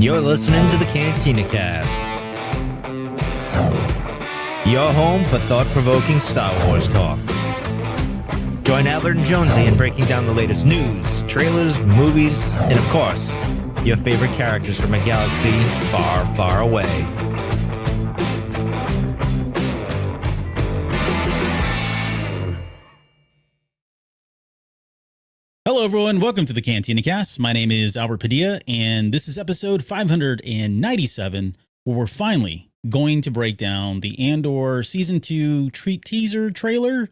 You're listening to the Cantina Cast, your home for thought-provoking Star Wars talk. Join Albert and Jonesy in breaking down the latest news, trailers, movies, and of course, your favorite characters from a galaxy far, far away. Hello, everyone. Welcome to the Cantina Cast. My name is Albert Padilla, and this is episode 597, where we're finally going to break down the Andor Season 2 teaser trailer.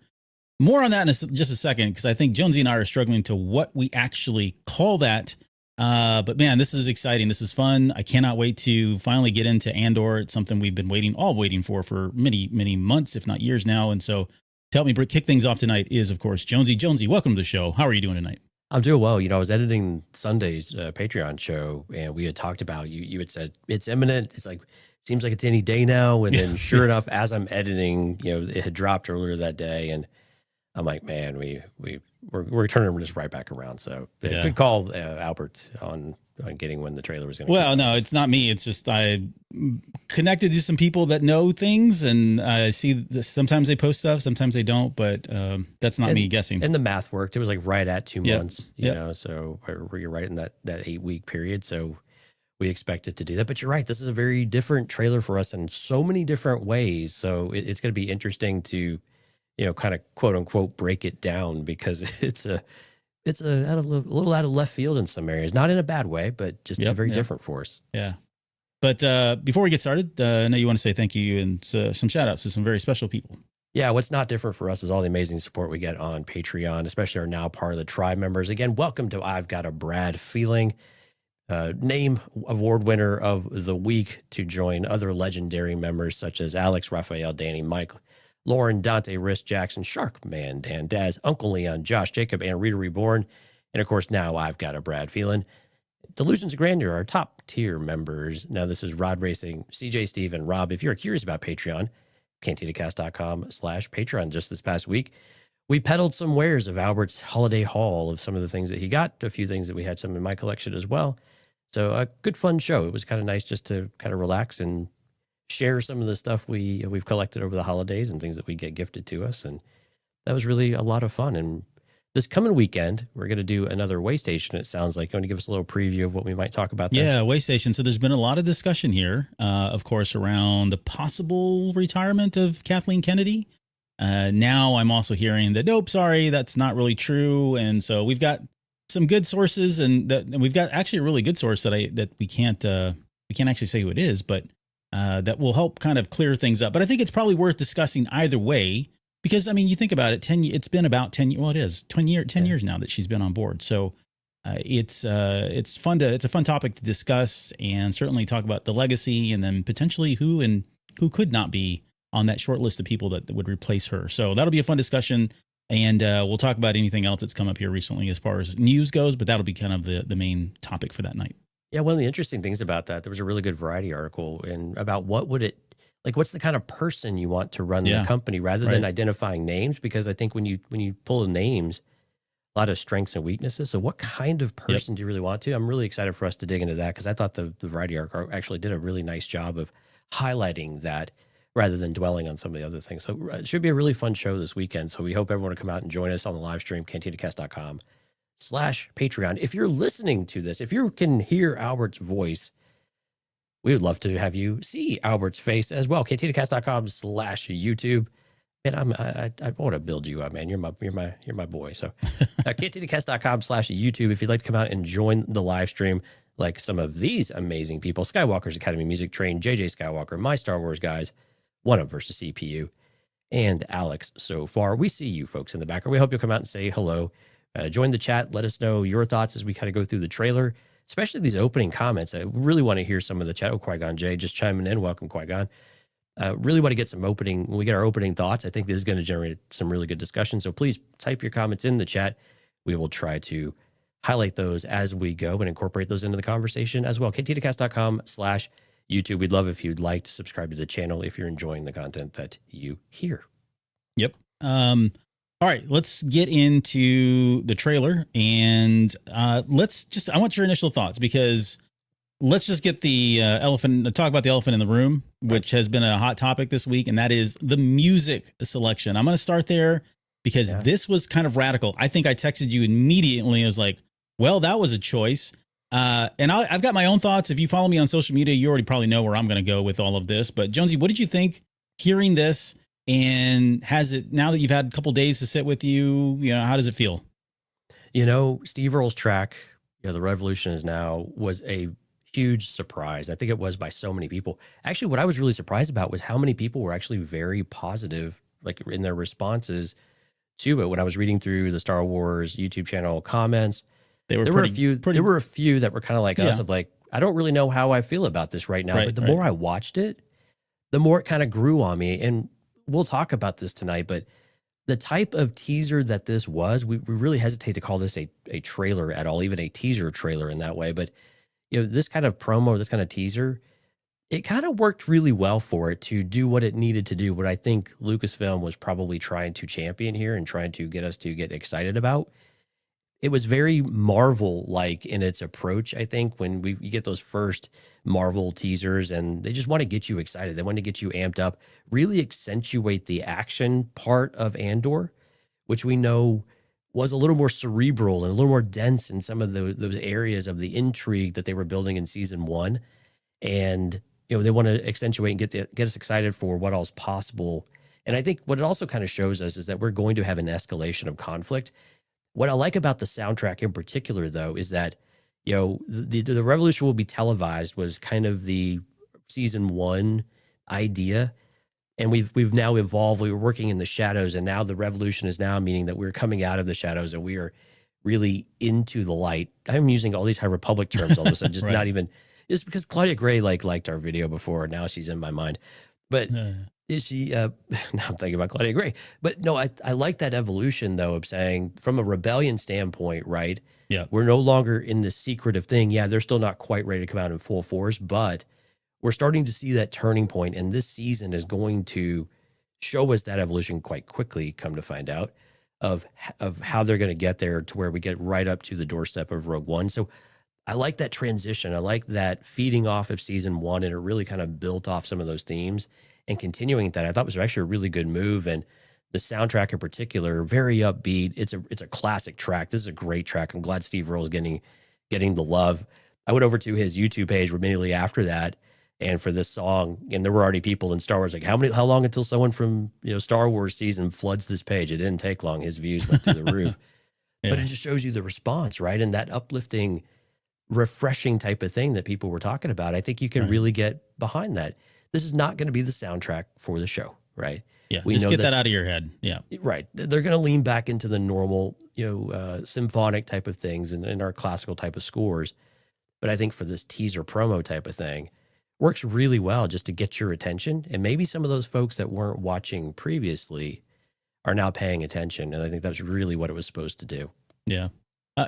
More on that in just a second, because I think Jonesy and I are struggling to what we actually call that. But man, this is exciting. This is fun. I cannot wait to finally get into Andor. It's something we've been waiting for many, many months, if not years now. And so to help me kick things off tonight is, of course, Jonesy. Jonesy, welcome to the show. How are you doing tonight? I'm doing well. You know, I was editing Sunday's Patreon show, and we had talked about, you had said, it's imminent. It's like, seems like it's any day now. And then sure enough, as I'm editing, you know, it had dropped earlier that day. And I'm like, man, we're turning this right back around. So good call, Albert, on getting when the trailer was going to Well, no, it's not me. It's just I connected to some people that know things, and I see this, sometimes they post stuff, sometimes they don't, but that's not me guessing. And the math worked. It was like right at 2 months, you know, so you're right in that 8-week period. So we expect it to do that. But you're right. This is a very different trailer for us in so many different ways. So it's going to be interesting to, you know, kind of quote unquote break it down, because it's a little out of left field in some areas, not in a bad way, but just very different for us. Yeah. But before we get started, I know you want to say thank you and some shout outs to some very special people. Yeah. What's not different for us is all the amazing support we get on Patreon, especially our now part of the tribe members. Again, welcome to I've Got a Brad Feeling, name award winner of the week, to join other legendary members such as Alex, Raphael, Danny, Mike, Lauren, Dante, Riss, Jackson, Sharkman, Dan, Daz, Uncle Leon, Josh, Jacob, and Rita Reborn. And of course, now I've Got a Brad Feeling. Delusions of Grandeur, our top tier members. Now this is Rod Racing, CJ, Steve, and Rob. If you're curious about Patreon, cantinacast.com/Patreon. Just this past week, we peddled some wares of Albert's holiday haul of some of the things that he got, a few things that we had some in my collection as well. So a good, fun show. It was kind of nice just to kind of relax and share some of the stuff we've collected over the holidays and things that we get gifted to us. And that was really a lot of fun. And this coming weekend, we're going to do another way station. It sounds like. Going to give us a little preview of what we might talk about there. Yeah, way station. So there's been a lot of discussion here, of course, around the possible retirement of Kathleen Kennedy. Now I'm also hearing that, nope, sorry, that's not really true. And so we've got some good sources, and we've got actually a really good source that we can't actually say who it is, but that will help kind of clear things up. But I think it's probably worth discussing either way, because I mean, you think about it, it's been about 10 years. Well, it is 10 years now that she's been on board. So it's a fun topic to discuss, and certainly talk about the legacy, and then potentially who could not be on that short list of people that would replace her. So that'll be a fun discussion. And we'll talk about anything else that's come up here recently as far as news goes, but that'll be kind of the main topic for that night. Yeah, one of the interesting things about that, there was a really good Variety article about what's the kind of person you want to run the company, rather than identifying names, because I think when you pull the names, a lot of strengths and weaknesses. So what kind of person do you really want to? I'm really excited for us to dig into that, because I thought the Variety article actually did a really nice job of highlighting that, rather than dwelling on some of the other things. So it should be a really fun show this weekend. So we hope everyone will come out and join us on the live stream, cantinacast.com/Patreon. If you're listening to this, if you can hear Albert's voice, we would love to have you see Albert's face as well. cantinacast.com/YouTube. And I want to build you up, man. You're my boy. So cantinacast.com/YouTube. If you'd like to come out and join the live stream, like some of these amazing people: Skywalker's Academy Music Train, JJ Skywalker, My Star Wars Guys, One Up versus CPU, and Alex. So far, we see you folks in the background. We hope you'll come out and say hello. Join the chat. Let us know your thoughts as we kind of go through the trailer, especially these opening comments. I really want to hear some of the chat. Oh, Qui-Gon Jay just chiming in. Welcome, Qui-Gon. Really want to get when we get our opening thoughts. I think this is going to generate some really good discussion. So please type your comments in the chat. We will try to highlight those as we go and incorporate those into the conversation as well. cantinacast.com/YouTube. We'd love if you'd like to subscribe to the channel if you're enjoying the content that you hear. Yep. All right, let's get into the trailer, and I want your initial thoughts, because let's just get the talk about the elephant in the room, which has been a hot topic this week, and that is the music selection. I'm going to start there because this was kind of radical. I think I texted you immediately. I was like, well, that was a choice. And I've got my own thoughts. If you follow me on social media, you already probably know where I'm going to go with all of this. But Jonesy, what did you think hearing this? And has it, now that you've had a couple days to sit with you, how does it feel? Steve Earle's track, The Revolution Is Now, was a huge surprise. I think it was by so many people. Actually, what I was really surprised about was how many people were actually very positive, like in their responses to it. When I was reading through the Star Wars YouTube channel comments, there were a few that were kind of like us, of like, I don't really know how I feel about this right now. But the more I watched it, the more it kind of grew on me. And we'll talk about this tonight, but the type of teaser that this was, we really hesitate to call this a trailer at all, even a teaser trailer in that way. But this kind of promo, this kind of teaser, it kind of worked really well for it to do what it needed to do. What I think Lucasfilm was probably trying to champion here and trying to get us to get excited about. It was very Marvel-like in its approach, I think, when you get those first Marvel teasers, and they just want to get you excited. They want to get you amped up, really accentuate the action part of Andor, which we know was a little more cerebral and a little more dense in some of those areas of the intrigue that they were building in season 1. And, they want to accentuate and get us excited for what all's possible. And I think what it also kind of shows us is that we're going to have an escalation of conflict. What I like about the soundtrack in particular, though, is that, the revolution will be televised was kind of the season 1 idea. And we've now evolved. We were working in the shadows, and now the revolution is now meaning that we're coming out of the shadows and we are really into the light. I'm using all these High Republic terms all of a sudden, just not even, it's because Claudia Gray liked our video before. Now she's in my mind. But is she, now I'm thinking about Claudia Gray. But no, I like that evolution, though, of saying from a rebellion standpoint, right? Yeah. We're no longer in this secretive thing. Yeah, they're still not quite ready to come out in full force, but we're starting to see that turning point, and this season is going to show us that evolution quite quickly, come to find out, of how they're going to get there to where we get right up to the doorstep of Rogue One. So I like that transition. I like that feeding off of season 1, and it really kind of built off some of those themes and continuing that. I thought was actually a really good move, and the soundtrack in particular, very upbeat. It's a classic track. This is a great track. I'm glad Steve Earle is getting the love. I went over to his YouTube page immediately after that, and for this song, and there were already people in Star Wars like, how long until someone from Star Wars season floods this page? It didn't take long. His views went through the roof. But it just shows you the response, right? And that uplifting, refreshing type of thing that people were talking about. I think you can really get behind that. This is not going to be the soundtrack for the show, right? Yeah, just get that out of your head. Yeah, right. They're going to lean back into the normal, symphonic type of things and our classical type of scores. But I think for this teaser promo type of thing, works really well just to get your attention. And maybe some of those folks that weren't watching previously are now paying attention. And I think that's really what it was supposed to do. Yeah.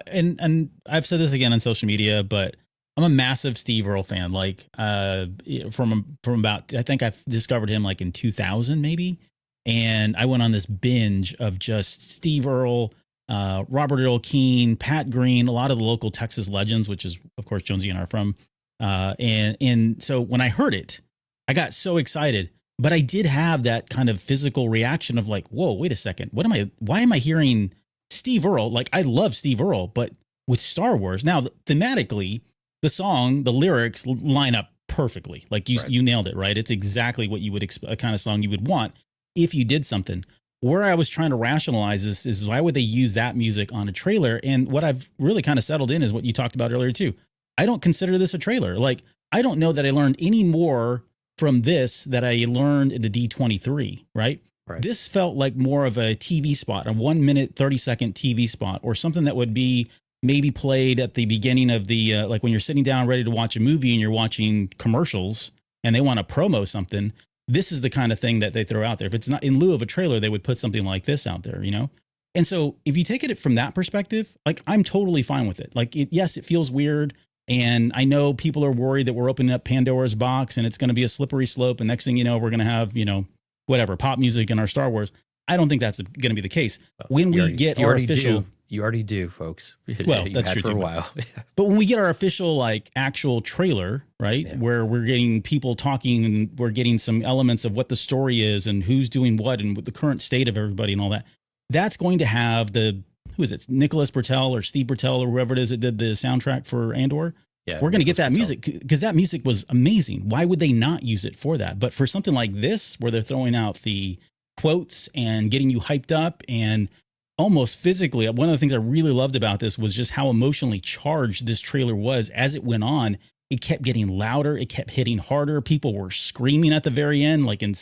And I've said this again on social media, but I'm a massive Steve Earle fan. Like from about, I think I discovered him like in 2000 maybe. And I went on this binge of just Steve Earle, Robert Earl Keen, Pat Green, a lot of the local Texas legends, which is of course Jonesy and I are from. And so when I heard it, I got so excited, but I did have that kind of physical reaction of like, whoa, wait a second. Why am I hearing Steve Earle? Like, I love Steve Earle, but with Star Wars now, thematically, the song, the lyrics line up perfectly. Like you nailed it, right? It's exactly what you would expect, a kind of song you would want if you did something. Where I was trying to rationalize this is why would they use that music on a trailer? And what I've really kind of settled in is what you talked about earlier too. I don't consider this a trailer. Like, I don't know that I learned any more from this that I learned in the D23, right? This felt like more of a TV spot, a 1 minute, 30-second TV spot, or something that would be maybe played at the beginning of the, like when you're sitting down ready to watch a movie and you're watching commercials and they want to promo something. This is the kind of thing that they throw out there. If it's not in lieu of a trailer, they would put something like this out there, And so if you take it from that perspective, like I'm totally fine with it. Like, yes, it feels weird. And I know people are worried that we're opening up Pandora's box and it's going to be a slippery slope. And next thing you know, we're going to have, whatever, pop music in our Star Wars. I don't think that's going to be the case. When we get our official, You already do, folks. Well, You've that's had true for a too, while. But when we get our official, like, actual trailer, right, Yeah. where we're getting people talking and we're getting some elements of what the story is and who's doing what and what the current state of everybody and all that, that's going to have who is it, Nicholas Bertel or Steve Bertel or whoever it is that did the soundtrack for Andor. Yeah, We're going to get Nicholas that Bertel. music because that music was amazing. Why would they not use it for that? But for something like this, where they're throwing out the quotes and getting you hyped up and almost physically, one of the things I really loved about this was just how emotionally charged this trailer was as it went on. It kept getting louder. It kept hitting harder. People were screaming at the very end, like in,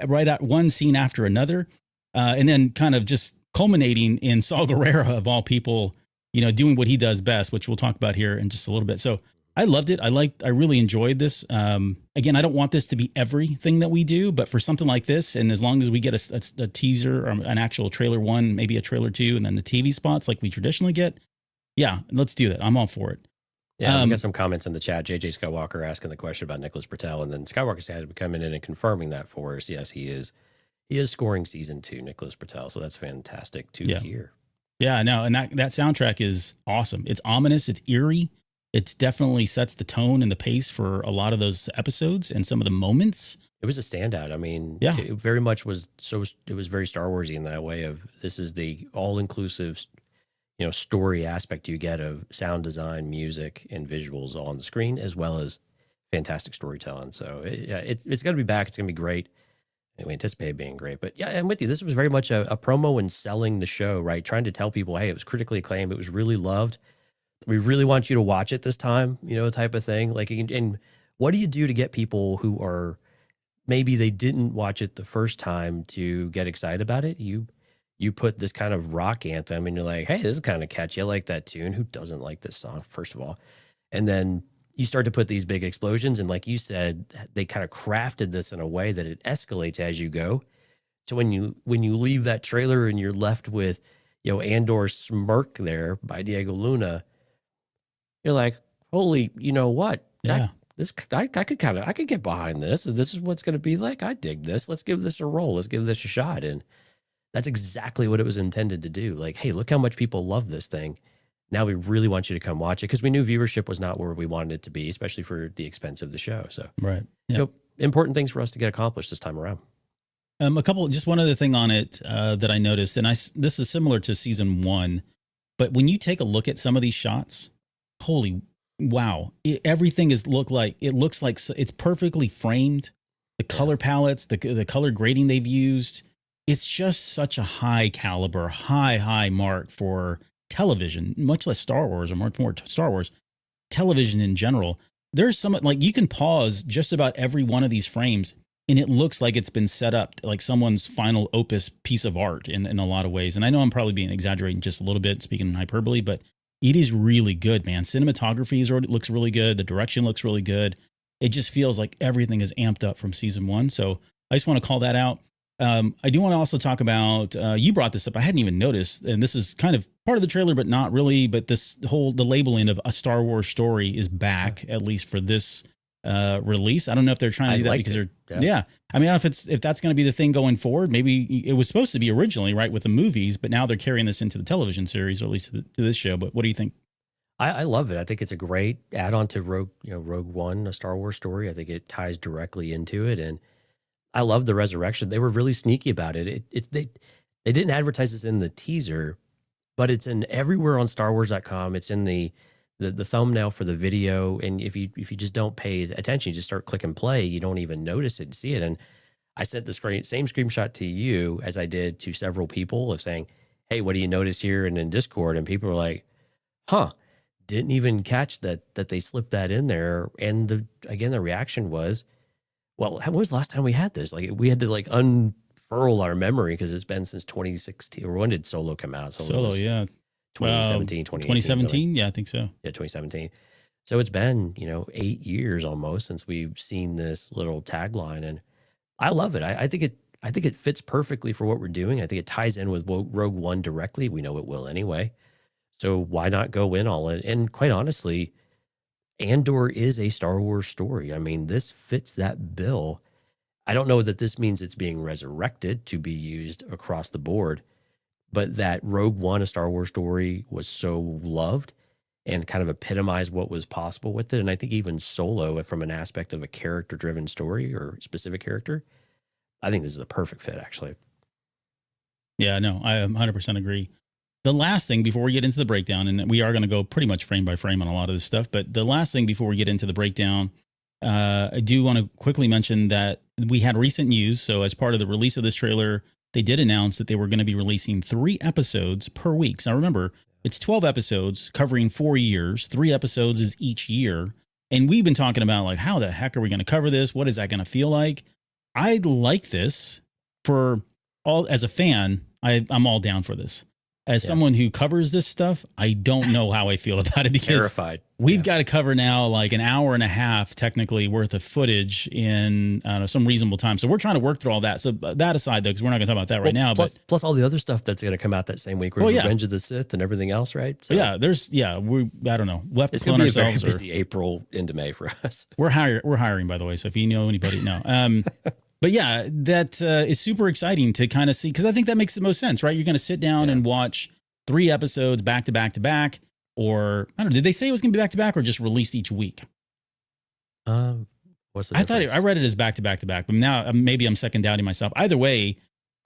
right at one scene after another. And then kind of just culminating in Saw Gerrera of all people, doing what he does best, which we'll talk about here in just a little bit. So I loved it. I really enjoyed this. Again, I don't want this to be everything that we do, but for something like this, and as long as we get a teaser or an actual trailer one, maybe a trailer two, and then the TV spots like we traditionally get, yeah, let's do that. I'm all for it. Yeah, we got some comments in the chat. JJ Skywalker asking the question about Nicholas Bertel, and then Skywalker said coming in and confirming that for us. Yes, he is scoring season 2, Nicholas Bertel. So that's fantastic to hear. Yeah, no, and that soundtrack is awesome. It's ominous. It's eerie. It definitely sets the tone and the pace for a lot of those episodes and some of the moments. It was a standout. I mean, yeah, it very much was. So it was very Star Warsy in that way. Of this is the all-inclusive, story aspect you get of sound design, music, and visuals all on the screen, as well as fantastic storytelling. So it's going to be back. It's going to be great. And we anticipate it being great. But yeah, I'm with you. This was very much a promo and selling the show, right? Trying to tell people, hey, it was critically acclaimed. It was really loved. We really want you to watch it this time, type of thing. Like, and what do you do to get people who are maybe they didn't watch it the first time to get excited about it? You put this kind of rock anthem and you're like, hey, this is kind of catchy. I like that tune. Who doesn't like this song, first of all? And then you start to put these big explosions. And like you said, they kind of crafted this in a way that it escalates as you go. So when you leave that trailer and you're left with, Andor's smirk there by Diego Luna, you're like, holy, you know what? Yeah. I could get behind this. This is what's going to be like. I dig this. Let's give this a roll. Let's give this a shot. And that's exactly what it was intended to do. Like, hey, look how much people love this thing. Now we really want you to come watch it, because we knew viewership was not where we wanted it to be, especially for the expense of the show. So, right. Yeah. Important things for us to get accomplished this time around. Just one other thing on it that I noticed, and this is similar to season 1, but when you take a look at some of these shots, holy wow, everything looks like it's perfectly framed. The color palettes, the color grading they've used, it's just such a high caliber, high mark for television, much less Star Wars, or much more Star Wars, television in general. There's some, like, you can pause just about every one of these frames and it looks like it's been set up like someone's final opus piece of art in a lot of ways. And I know I'm probably being exaggerating just a little bit, speaking in hyperbole, but it is really good, man. Cinematography looks really good. The direction looks really good. It just feels like everything is amped up from season 1. So I just want to call that out. I do want to also talk about, you brought this up, I hadn't even noticed, and this is kind of part of the trailer, but not really, but the labeling of a Star Wars story is back, at least for this release. I don't know if they're trying to do that because they're, I mean, I don't know if that's going to be the thing going forward. Maybe it was supposed to be originally, right, with the movies, but now they're carrying this into the television series, or at least to this show. But what do you think? I love it. I think it's a great add-on to Rogue One, a Star Wars story. I think it ties directly into it, and I love the resurrection. They were really sneaky about it. They didn't advertise this in the teaser, but it's in everywhere on StarWars.com. It's in the thumbnail for the video, and if you just don't pay attention, you just start clicking play, you don't even notice it, see it. And I sent the same screenshot to you as I did to several people of saying, hey, what do you notice here? And in Discord, and people were like, huh, didn't even catch that they slipped that in there. And the reaction was, well, when was the last time we had this? Like, we had to unfurl our memory, because it's been since 2016. Or when did Solo come out? Solo, yeah. 2017, 2017? Yeah, I think so. Yeah, 2017. So it's been, 8 years almost since we've seen this little tagline, and I love it. I think it fits perfectly for what we're doing. I think it ties in with Rogue One directly. We know it will anyway. So why not go in all in? And quite honestly, Andor is a Star Wars story. I mean, this fits that bill. I don't know that this means it's being resurrected to be used across the board, but that Rogue One, a Star Wars story, was so loved and kind of epitomized what was possible with it. And I think even Solo, from an aspect of a character-driven story or specific character, I think this is a perfect fit, actually. Yeah, no, I 100% agree. The last thing before we get into the breakdown, and we are going to go pretty much frame by frame on a lot of this stuff, but the last thing before we get into the breakdown, I do want to quickly mention that we had recent news. So as part of the release of this trailer, they did announce that they were going to be releasing 3 episodes per week. Now remember, it's 12 episodes covering 4 years. 3 episodes is each year. And we've been talking about like, how the heck are we going to cover this? What is that going to feel like? I like this for all as a fan. I'm all down for this. As someone who covers this stuff, I don't know how I feel about it because terrified. We've got to cover now like an hour and a half technically worth of footage in some reasonable time. So we're trying to work through all that. So that aside, though, because we're not going to talk about that right now. Plus all the other stuff that's going to come out that same week, Revenge of the Sith and everything else, right? So I don't know. We'll have to clone be ourselves. A very busy April into May for us. We're hiring, by the way. So if you know anybody, no. But yeah, that is super exciting to kind of see, because I think that makes the most sense, right? You're going to sit down and watch 3 episodes back to back to back, or I don't know. Did they say it was going to be back to back or just released each week? What's the I thought I read it as back to back to back, but now maybe I'm second doubting myself. Either way,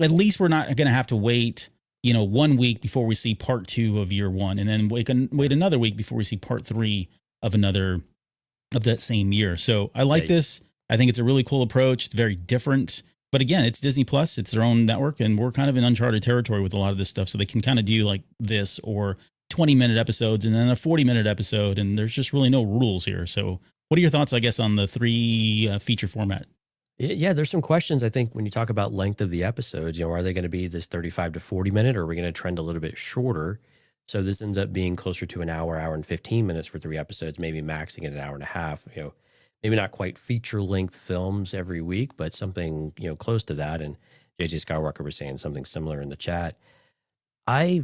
at least we're not going to have to wait, 1 week before we see part 2 of year 1, and then wait another week before we see part 3 of that same year. So I like this. I think it's a really cool approach. It's very different. But again, it's Disney Plus. It's their own network. And we're kind of in uncharted territory with a lot of this stuff. So they can kind of do like this or 20-minute episodes and then a 40-minute episode. And there's just really no rules here. So what are your thoughts, I guess, on the 3 feature format? Yeah, there's some questions, I think, when you talk about length of the episodes. Are they going to be this 35 to 40 minute, or are we going to trend a little bit shorter? So this ends up being closer to an hour and 15 minutes for 3 episodes, maybe maxing at an hour and a half, maybe not quite feature length films every week, but something, close to that. And JJ Skywalker was saying something similar in the chat. I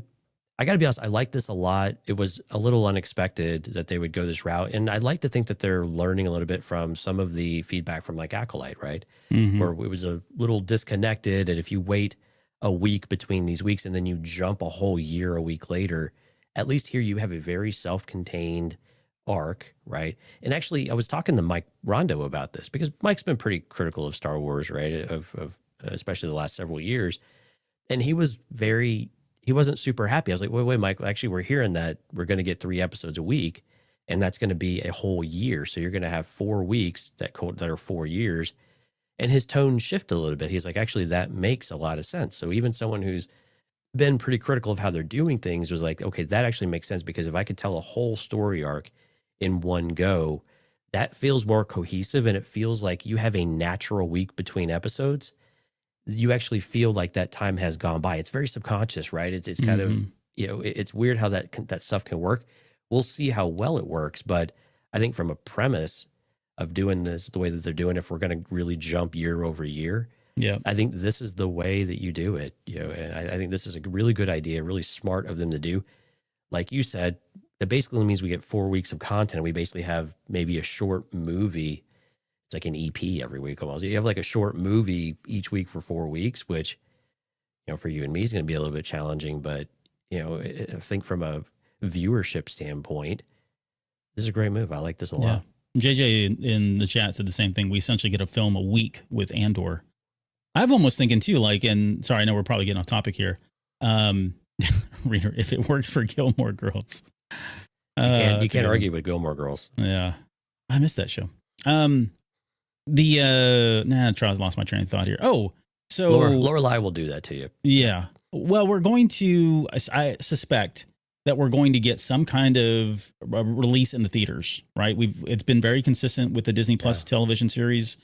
got to be honest, I like this a lot. It was a little unexpected that they would go this route. And I'd like to think that they're learning a little bit from some of the feedback from like Acolyte, right? Mm-hmm. Where it was a little disconnected. And if you wait a week between these weeks and then you jump a whole year a week later, at least here you have a very self-contained arc, right? And actually, I was talking to Mike Rondo about this because Mike's been pretty critical of Star Wars, right? Of especially the last several years, and he wasn't super happy. I was like, wait, Mike. Actually, we're hearing that we're going to get 3 episodes a week, and that's going to be a whole year. So you're going to have 4 weeks that are 4 years. And his tone shifted a little bit. He's like, actually, that makes a lot of sense. So even someone who's been pretty critical of how they're doing things was like, okay, that actually makes sense, because if I could tell a whole story arc in one go, that feels more cohesive, and it feels like you have a natural week between episodes. You actually feel like that time has gone by. It's very subconscious, right? It's kind of, it's weird how that stuff can work. We'll see how well it works, but I think from a premise of doing this the way that they're doing, if we're going to really jump year over year, I think this is the way that you do it. And I think this is a really good idea, really smart of them to do. Like you said, that basically means we get 4 weeks of content. We basically have maybe a short movie. It's like an EP every week almost. You have like a short movie each week for 4 weeks, which, for you and me is going to be a little bit challenging. But, I think from a viewership standpoint, this is a great move. I like this a lot. JJ in the chat said the same thing. We essentially get a film a week with Andor. I'm almost thinking too, like, and sorry, I know we're probably getting off topic here. Reader, if it works for Gilmore Girls. You can't argue with Gilmore Girls. Yeah. I missed that show. Charles lost my train of thought here. Oh, so Lorelai will do that to you. Yeah. Well, we're going to, I suspect that we're going to get some kind of release in the theaters, right? It's been very consistent with the Disney Plus television series.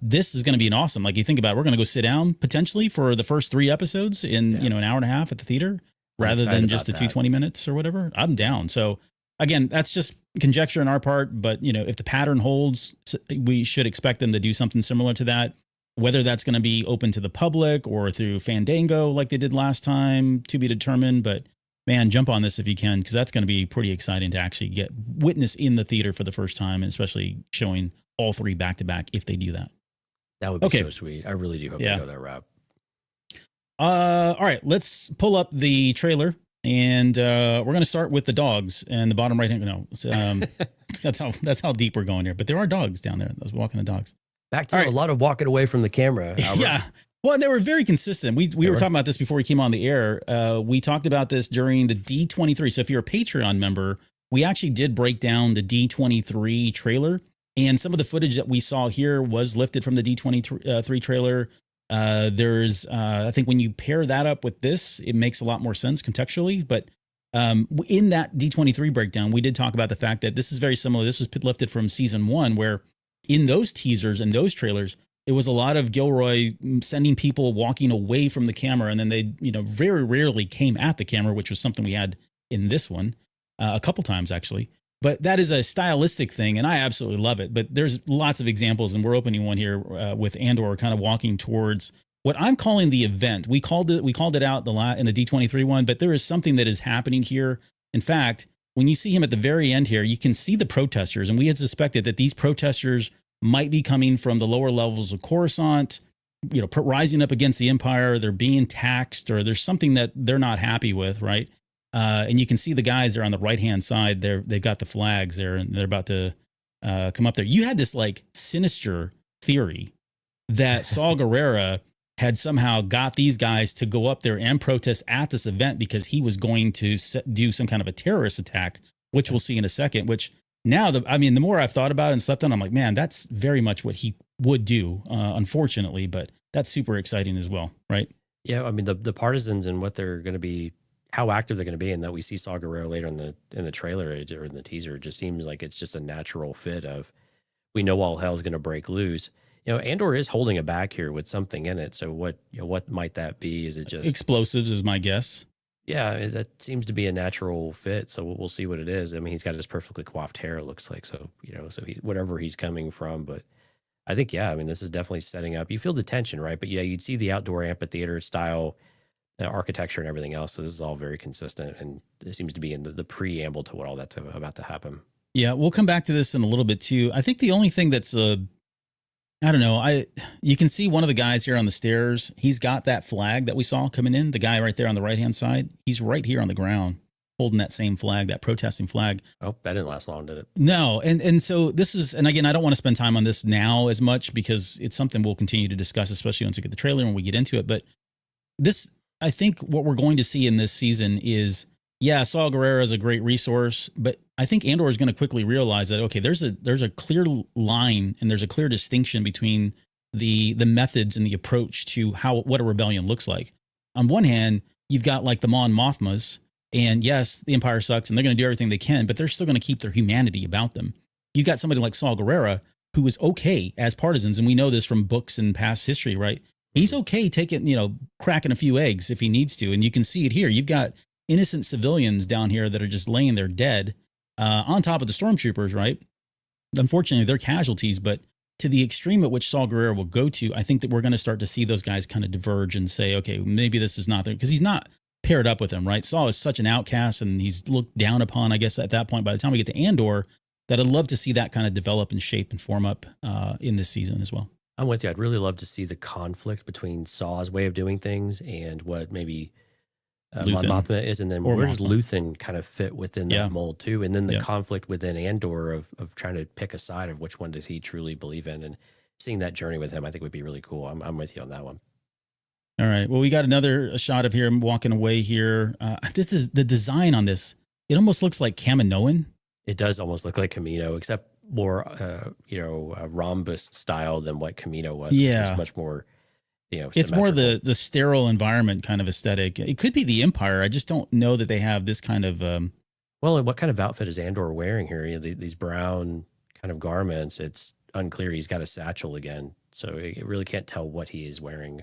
This is going to be an awesome, like you think about it, we're going to go sit down potentially for the first 3 episodes in, an hour and a half at the theater rather than just the 220 minutes or whatever. I'm down. So again, that's just conjecture on our part, but if the pattern holds, we should expect them to do something similar to that. Whether that's going to be open to the public or through Fandango like they did last time, to be determined. But man, jump on this if you can, because that's going to be pretty exciting to actually get witness in the theater for the first time, and especially showing all 3 back to back if they do that. That would be so sweet. I really do hope they go that route. All right, let's pull up the trailer, and we're going to start with the dogs and the bottom right hand. No, that's how deep we're going here. But there are dogs down there. I was walking the dogs. Back to a lot of walking away from the camera. Albert. Yeah. Well, they were very consistent. We were talking about this before we came on the air. We talked about this during the D23. So if you're a Patreon member, we actually did break down the D23 trailer. And some of the footage that we saw here was lifted from the D23 trailer. There's, I think when you pair that up with this, it makes a lot more sense contextually. But in that D23 breakdown, we did talk about the fact that this is very similar. This was lifted from season 1, where in those teasers and those trailers, it was a lot of Gilroy sending people walking away from the camera, and then they, very rarely came at the camera, which was something we had in this one a couple times actually. But that is a stylistic thing, and I absolutely love it. But there's lots of examples, and we're opening one here with Andor kind of walking towards what I'm calling the event. We called it out in the D23 one, but there is something that is happening here. In fact, when you see him at the very end here, you can see the protesters, and we had suspected that these protesters might be coming from the lower levels of Coruscant, rising up against the Empire. They're being taxed, or there's something that they're not happy with, right? And you can see the guys there on the right-hand side. They've got the flags there, and they're about to come up there. You had this like sinister theory that Saw Gerrera had somehow got these guys to go up there and protest at this event because he was going to do some kind of a terrorist attack, which we'll see in a second, which now, the more I've thought about it and slept on, I'm like, man, that's very much what he would do, unfortunately, but that's super exciting as well, right? Yeah, I mean, the partisans and what they're going to be, how active they're going to be, and that we see Saw Gerrera later in the trailer or in the teaser, it just seems like it's just a natural fit of, we know all hell's going to break loose. Andor is holding it back here with something in it. So what might that be? Is it just explosives? Is my guess. Yeah, that seems to be a natural fit. So we'll see what it is. I mean, he's got his perfectly coiffed hair, it looks like. So, whatever he's coming from. But I think, I mean, this is definitely setting up. You feel the tension, right? But yeah, you'd see the outdoor amphitheater style architecture and everything else. So this is all very consistent. And it seems to be in the preamble to what all that's about to happen. Yeah, we'll come back to this in a little bit too. I think the only thing that's I don't know. You can see one of the guys here on the stairs. He's got that flag that we saw coming in. The guy right there on the right-hand side. He's right here on the ground holding that same flag, that protesting flag. Oh, that didn't last long, did it? No. And so this is, and again, I don't want to spend time on this now as much because it's something we'll continue to discuss, especially once we get the trailer and we get into it. But this, I think what we're going to see in this season is, Saw Gerrera is a great resource, but I think Andor is going to quickly realize that, okay, there's a clear line and there's a clear distinction between the methods and the approach to what a rebellion looks like. On one hand, you've got like the Mon Mothmas, and yes, the Empire sucks and they're going to do everything they can, but they're still going to keep their humanity about them. You've got somebody like Saw Gerrera who is okay as partisans, and we know this from books and past history, right? He's okay taking, cracking a few eggs if he needs to, and you can see it here. You've got innocent civilians down here that are just laying there dead on top of the stormtroopers, right? Unfortunately, they're casualties, but to the extreme at which Saw Gerrera will go to, I think that we're going to start to see those guys kind of diverge and say, okay, maybe this is not there, because he's not paired up with him, right? Saw is such an outcast and he's looked down upon, I guess, at that point. By the time we get to Andor, that I'd love to see that kind of develop and shape and form up in this season as well. I'm with you. I'd really love to see the conflict between Saw's way of doing things and what maybe Mon Mothma is, and then where does Luthen kind of fit within that mold too? And then the conflict within Andor of trying to pick a side of which one does he truly believe in, and seeing that journey with him, I think would be really cool. I'm with you on that one. All right. Well, we got another shot of him walking away here. This is the design on this. It almost looks like Kaminoan. It does almost look like Camino, except more, a rhombus style than what Camino was. Yeah, which is much more. It's more the sterile environment kind of aesthetic. It could be the Empire. I just don't know that they have this kind of. Well, and what kind of outfit is Andor wearing here? These brown kind of garments. It's unclear. He's got a satchel again, so it really can't tell what he is wearing.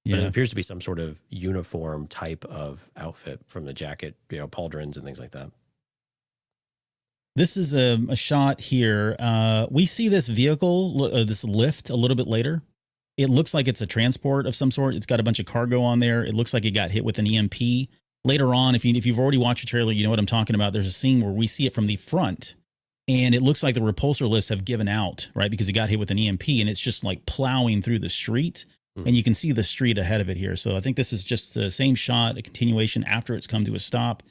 But it appears to be some sort of uniform type of outfit from the jacket, pauldrons and things like that. This is a shot here. We see this vehicle, this lift a little bit later. It looks like it's a transport of some sort. It's got a bunch of cargo on there. It looks like it got hit with an EMP. Later on, if you've already watched the trailer, you know what I'm talking about. There's a scene where we see it from the front, and it looks like the repulsor lists have given out, right? Because it got hit with an EMP, and it's just like plowing through the street. and you can see the street ahead of it here. So I think this is just the same shot, a continuation after it's come to a stop.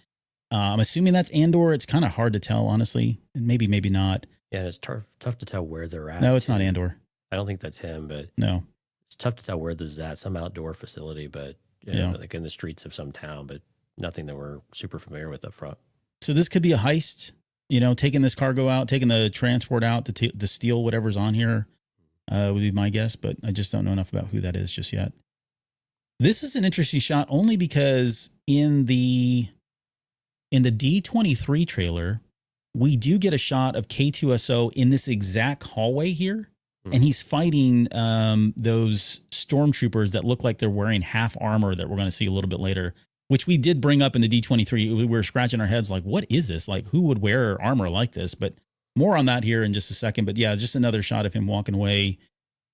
I'm assuming that's Andor. It's kind of hard to tell, honestly. And maybe not. Yeah, it's tough to tell where they're at. No, it's not Andor. I don't think that's him, but no, it's tough to tell where this is at. Some outdoor facility, but yeah, like in the streets of some town, but nothing that we're super familiar with up front. So this could be a heist, taking this cargo out, taking the transport out to steal whatever's on here would be my guess, but I just don't know enough about who that is just yet. This is an interesting shot only because in the D23 trailer, we do get a shot of K2SO in this exact hallway here. And he's fighting those stormtroopers that look like they're wearing half armor that we're going to see a little bit later, which we did bring up in the D23. We were scratching our heads like, what is this? Like, who would wear armor like this? But more on that here in just a second. But yeah, just another shot of him walking away,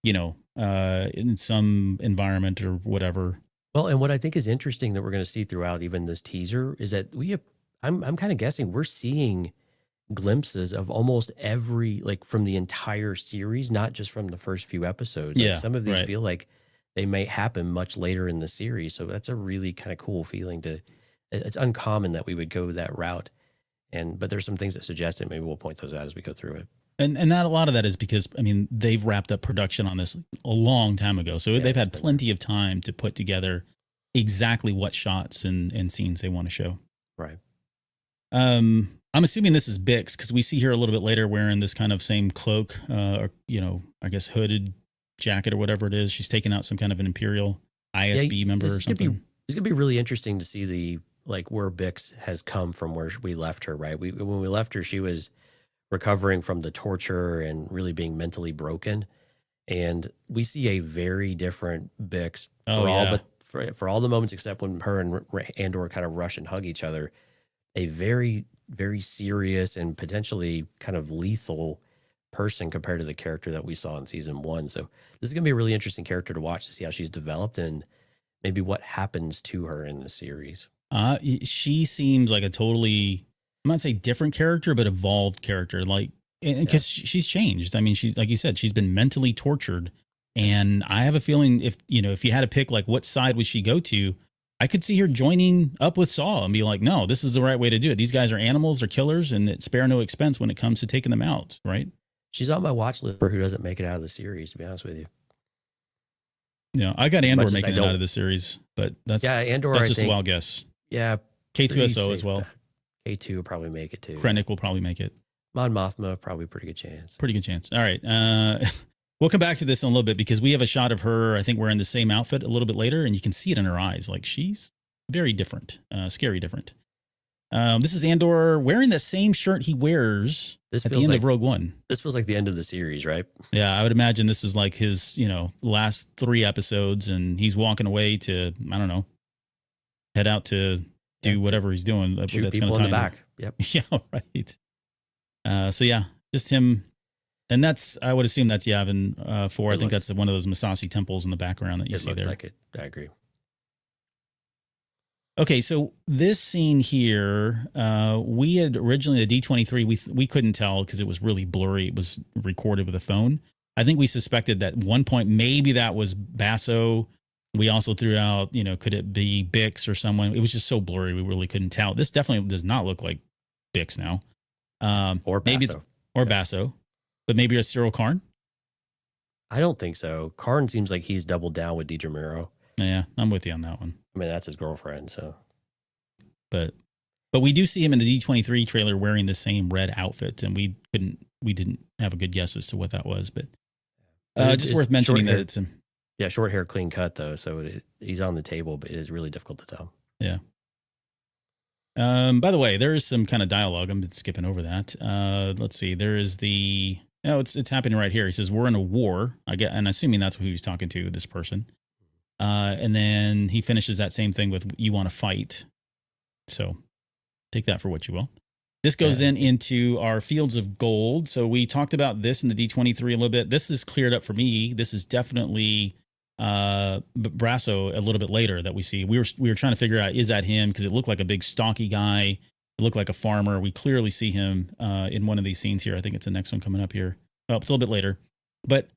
in some environment or whatever. Well, and what I think is interesting that we're going to see throughout even this teaser is that I'm kind of guessing we're seeing glimpses of almost every, like from the entire series, not just from the first few episodes. Like some of these feel like they may happen much later in the series. So that's a really kind of cool feeling it's uncommon that we would go that route. But there's some things that suggest it. Maybe we'll point those out as we go through it. And that a lot of that is because, they've wrapped up production on this a long time ago. So they've had plenty of time to put together exactly what shots and scenes they want to show. Right. I'm assuming this is Bix because we see her a little bit later wearing this kind of same cloak, or, I guess hooded jacket or whatever it is. She's taking out some kind of an Imperial ISB member or something. It's going to be really interesting to see where Bix has come from where we left her, right? When we left her, she was recovering from the torture and really being mentally broken. And we see a very different Bix for all the moments except when her and Andor kind of rush and hug each other. A very, very serious and potentially kind of lethal person compared to the character that we saw in season 1. So this is going to be a really interesting character to watch to see how she's developed and maybe what happens to her in the series. She seems like a totally, I'm not saying different character, but evolved character. Because she's changed. She, like you said, she's been mentally tortured. And I have a feeling if you had to pick what side would she go to, I could see her joining up with Saw and be like, no, this is the right way to do it. These guys are animals, they're killers, and it spare no expense when it comes to taking them out, right? She's on my watch list for who doesn't make it out of the series, to be honest with you. Yeah, I got Andor making it out of the series, but Andor, that's just a wild guess. Yeah. K2SO as well. K2 will probably make it too. Krennic will probably make it. Mon Mothma, probably pretty good chance. Pretty good chance. All right. We'll come back to this in a little bit because we have a shot of her, I think, wearing the same outfit a little bit later, and you can see it in her eyes. She's very different, scary different. This is Andor wearing the same shirt he wears at the end of Rogue One. This feels like the end of the series, right? Yeah, I would imagine this is his, last 3 episodes, and he's walking away to, I don't know, head out to do whatever he's doing. Shoot that's people in the back. Yep. Yeah, right. So yeah, just him. And I would assume that's Yavin 4. I think that's one of those Masasi temples in the background that you see there. It looks like it. I agree. Okay, so this scene here, we had originally, the D23, we couldn't tell because it was really blurry. It was recorded with a phone. I think we suspected that at one point maybe that was Basso. We also threw out, could it be Bix or someone? It was just so blurry we really couldn't tell. This definitely does not look like Bix now. Or Basso. Basso. But maybe it's Cyril Karn? I don't think so. Karn seems like he's doubled down with Deidre Mero. Yeah, I'm with you on that one. That's his girlfriend, so. But we do see him in the D23 trailer wearing the same red outfit, and we didn't have a good guess as to what that was, but just worth mentioning that it's him. Yeah, short hair, clean cut though, so he's on the table, but it is really difficult to tell. Yeah. By the way, there is some kind of dialogue. I'm skipping over that. Let's see. There is it's happening right here. He says, we're in a war. And assuming that's who he's talking to, this person. And then he finishes that same thing with, you want to fight. So take that for what you will. This goes then into our fields of gold. So we talked about this in the D23 a little bit. This is cleared up for me. This is definitely Brasso a little bit later that we see. We were trying to figure out, is that him? Because it looked like a big stocky guy. It looked like a farmer. We clearly see him in one of these scenes here. I think it's the next one coming up here. Well, it's a little bit later. But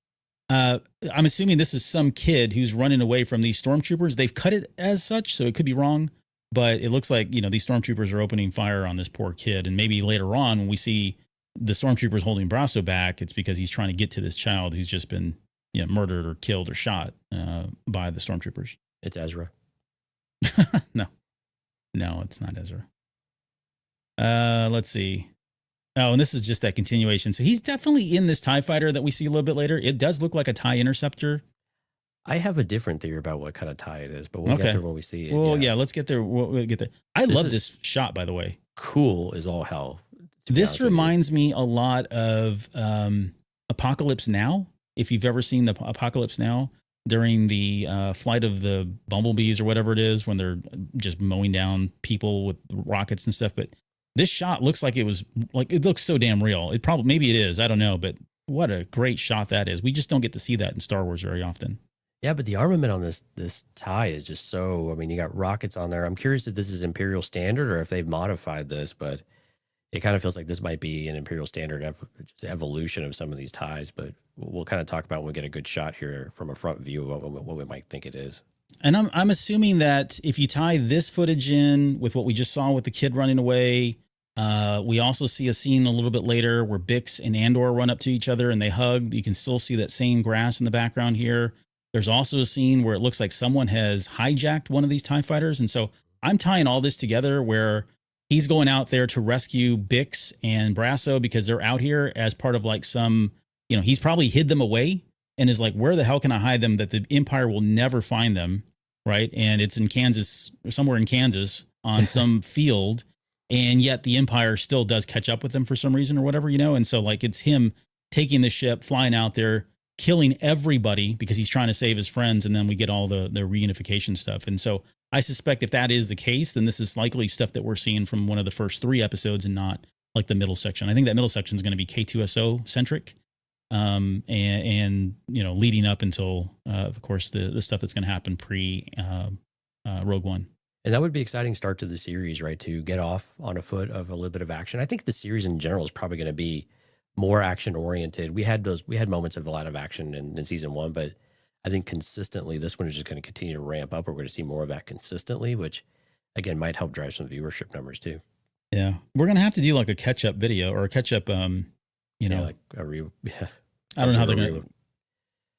I'm assuming this is some kid who's running away from these stormtroopers. They've cut it as such, so it could be wrong. But it looks like, these stormtroopers are opening fire on this poor kid. And maybe later on, when we see the stormtroopers holding Brasso back, it's because he's trying to get to this child who's just been murdered or killed or shot by the stormtroopers. It's Ezra. No, it's not Ezra. Let's see. Oh, and this is just that continuation. So he's definitely in this TIE fighter that we see a little bit later. It does look like a TIE interceptor. I have a different theory about what kind of tie it is, but we'll get there when we see it. Well, yeah, let's get there. We'll get there. I love this shot, by the way. Cool as all hell. This reminds me a lot of Apocalypse Now. If you've ever seen the Apocalypse Now during the flight of the bumblebees or whatever it is, when they're just mowing down people with rockets and stuff. But this shot looks like it looks so damn real. Maybe it is. I don't know. But what a great shot that is. We just don't get to see that in Star Wars very often. Yeah, but the armament on this tie is just so, you got rockets on there. I'm curious if this is Imperial Standard or if they've modified this, but it kind of feels like this might be an Imperial Standard just evolution of some of these ties, but we'll kind of talk about when we get a good shot here from a front view of what we might think it is. And I'm assuming that if you tie this footage in with what we just saw with the kid running away, we also see a scene a little bit later where Bix and Andor run up to each other and they hug. You can still see that same grass in the background here. There's also a scene where it looks like someone has hijacked one of these TIE fighters. And so I'm tying all this together where he's going out there to rescue Bix and Brasso because they're out here as part of like some, he's probably hid them away and is like, where the hell can I hide them that the Empire will never find them, right? And it's in Kansas, somewhere in Kansas on some field. And yet the Empire still does catch up with them for some reason or whatever, And so like it's him taking the ship, flying out there, killing everybody because he's trying to save his friends. And then we get all the reunification stuff. And so I suspect if that is the case, then this is likely stuff that we're seeing from one of the first 3 episodes and not like the middle section. I think that middle section is going to be K2SO centric. And leading up until, of course, the stuff that's going to happen pre Rogue One. And that would be an exciting start to the series, right? To get off on a foot of a little bit of action. I think the series in general is probably going to be more action oriented. We had moments of a lot of action in season 1, but I think consistently this one is just going to continue to ramp up. We're going to see more of that consistently, which again might help drive some viewership numbers too. Yeah, we're going to have to do like a catch up video or a catch up. I don't know how they're going to.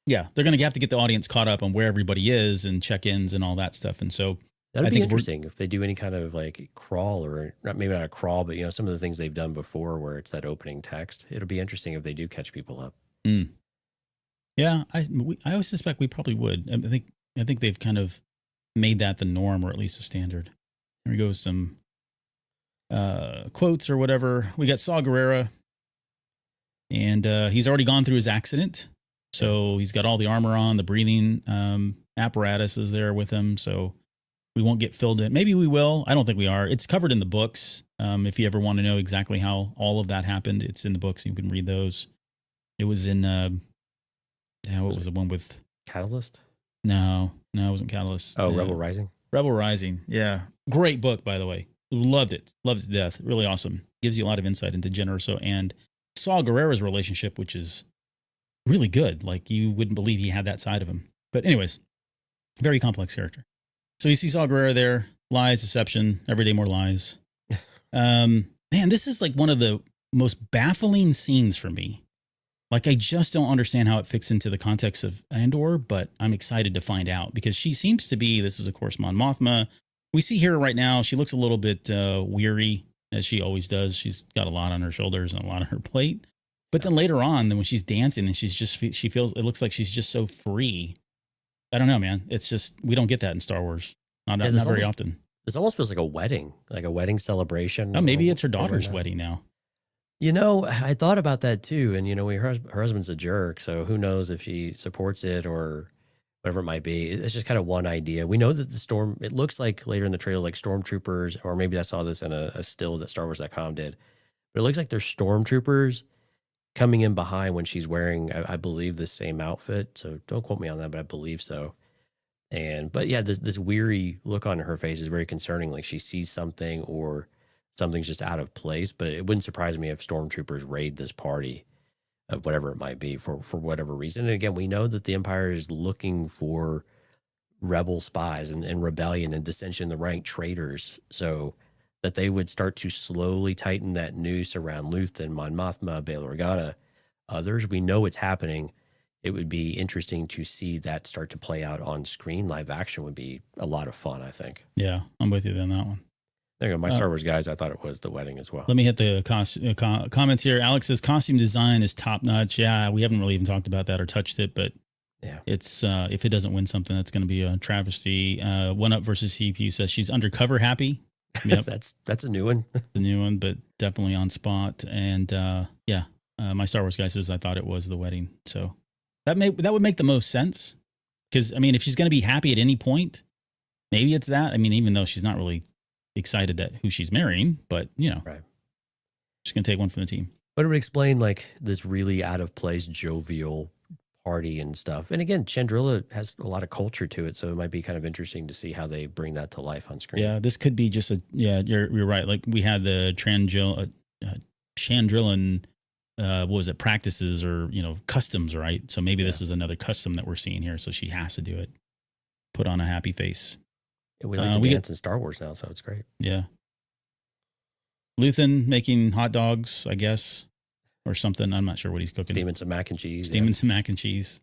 Yeah, they're going to have to get the audience caught up on where everybody is and check-ins and all that stuff. And so that'd be interesting if they do any kind of like crawl or maybe not a crawl, but some of the things they've done before where it's that opening text. It'll be interesting if they do catch people up. Mm. Yeah, I always suspect we probably would. I think they've kind of made that the norm or at least a standard. Here we go with some quotes or whatever. We got Saw Gerrera, and he's already gone through his accident. So he's got all the armor on, the breathing apparatus is there with him. So we won't get filled in. Maybe we will. I don't think we are. It's covered in the books. If you ever want to know exactly how all of that happened, it's in the books. You can read those. It was in, what was the one with? Catalyst? No, it wasn't Catalyst. Oh, Rebel Rising? Rebel Rising, yeah. Great book, by the way. Loved it. Loved it to death. Really awesome. Gives you a lot of insight into Jyn Erso and Saw Gerrera's relationship, which is really good. Like, you wouldn't believe he had that side of him. But anyways, very complex character. So you see Saw Gerrera there. Lies, deception, every day more lies. Man, this is like one of the most baffling scenes for me. Like, I just don't understand how it fits into the context of Andor, but I'm excited to find out because she seems to be, this is of course Mon Mothma. We see her right now. She looks a little bit weary, as she always does. She's got a lot on her shoulders and a lot on her plate. But then later on, then when she's dancing and she feels, it looks like she's just so free. I don't know, man. It's just, we don't get that in Star Wars. Not very often. This almost feels like a wedding celebration. Oh, maybe it's her daughter's wedding now. I thought about that too. And, her husband's a jerk. So who knows if she supports it or whatever it might be. It's just kind of one idea. We know that it looks like later in the trailer, like stormtroopers, or maybe I saw this in a still that StarWars.com did, but it looks like there's stormtroopers coming in behind when she's wearing, I believe, the same outfit. So don't quote me on that, but I believe so. But yeah, this weary look on her face is very concerning. Like she sees something or something's just out of place, but it wouldn't surprise me if stormtroopers raid this party of whatever it might be for whatever reason. And again, we know that the Empire is looking for rebel spies and rebellion and dissension in the rank traitors, so that they would start to slowly tighten that noose around Luthen, Mon Mothma, Bail Organa, others. We know it's happening. It would be interesting to see that start to play out on screen. Live action would be a lot of fun, I think. Yeah, I'm with you on that one. There you go. My Star Wars guys, I thought it was the wedding as well. Let me hit the comments here. Alex says costume design is top notch. Yeah, we haven't really even talked about that or touched it, but yeah, it's if it doesn't win something, that's going to be a travesty. One Up versus CPU says she's undercover happy. Yep. that's a new one. The new one, but definitely on spot. And my Star Wars guy says I thought it was the wedding. So that would make the most sense. Because I mean, if she's going to be happy at any point, maybe it's that. I mean, even though she's not really excited that who she's marrying, but Right. She's going to take one from the team. But it would explain like this really out of place, jovial party and stuff. And again, Chandrilla has a lot of culture to it, so it might be kind of interesting to see how they bring that to life on screen. Yeah, this could be just you're right. Like we had the Chandrillan, what was it, practices or customs, right? So maybe this is another custom that we're seeing here. So she has to do it. Put on a happy face. And we like to dance in Star Wars now, so it's great. Yeah. Luthen making hot dogs, I guess, or something. I'm not sure what he's cooking. Steaming some mac and cheese. Some mac and cheese.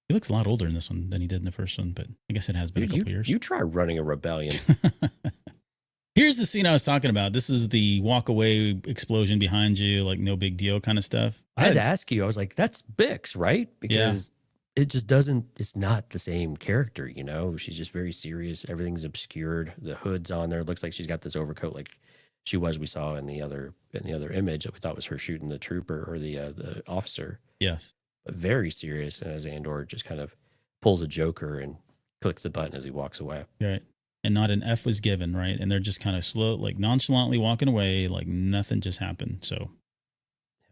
He looks a lot older in this one than he did in the first one, but I guess it has been a couple years. You try running a rebellion. Here's the scene I was talking about. This is the walk away explosion behind you, like no big deal kind of stuff. I had to ask you. I was like, that's Bix, right? Because it just doesn't, it's not the same character, She's just very serious. Everything's obscured. The hood's on there. It looks like she's got this overcoat like we saw in the other image that we thought was her shooting the trooper or the officer. Yes. But very serious. And as Andor just kind of pulls a Joker and clicks the button as he walks away. Right. And not an F was given, right? And they're just kind of slow, like nonchalantly walking away, like nothing just happened. So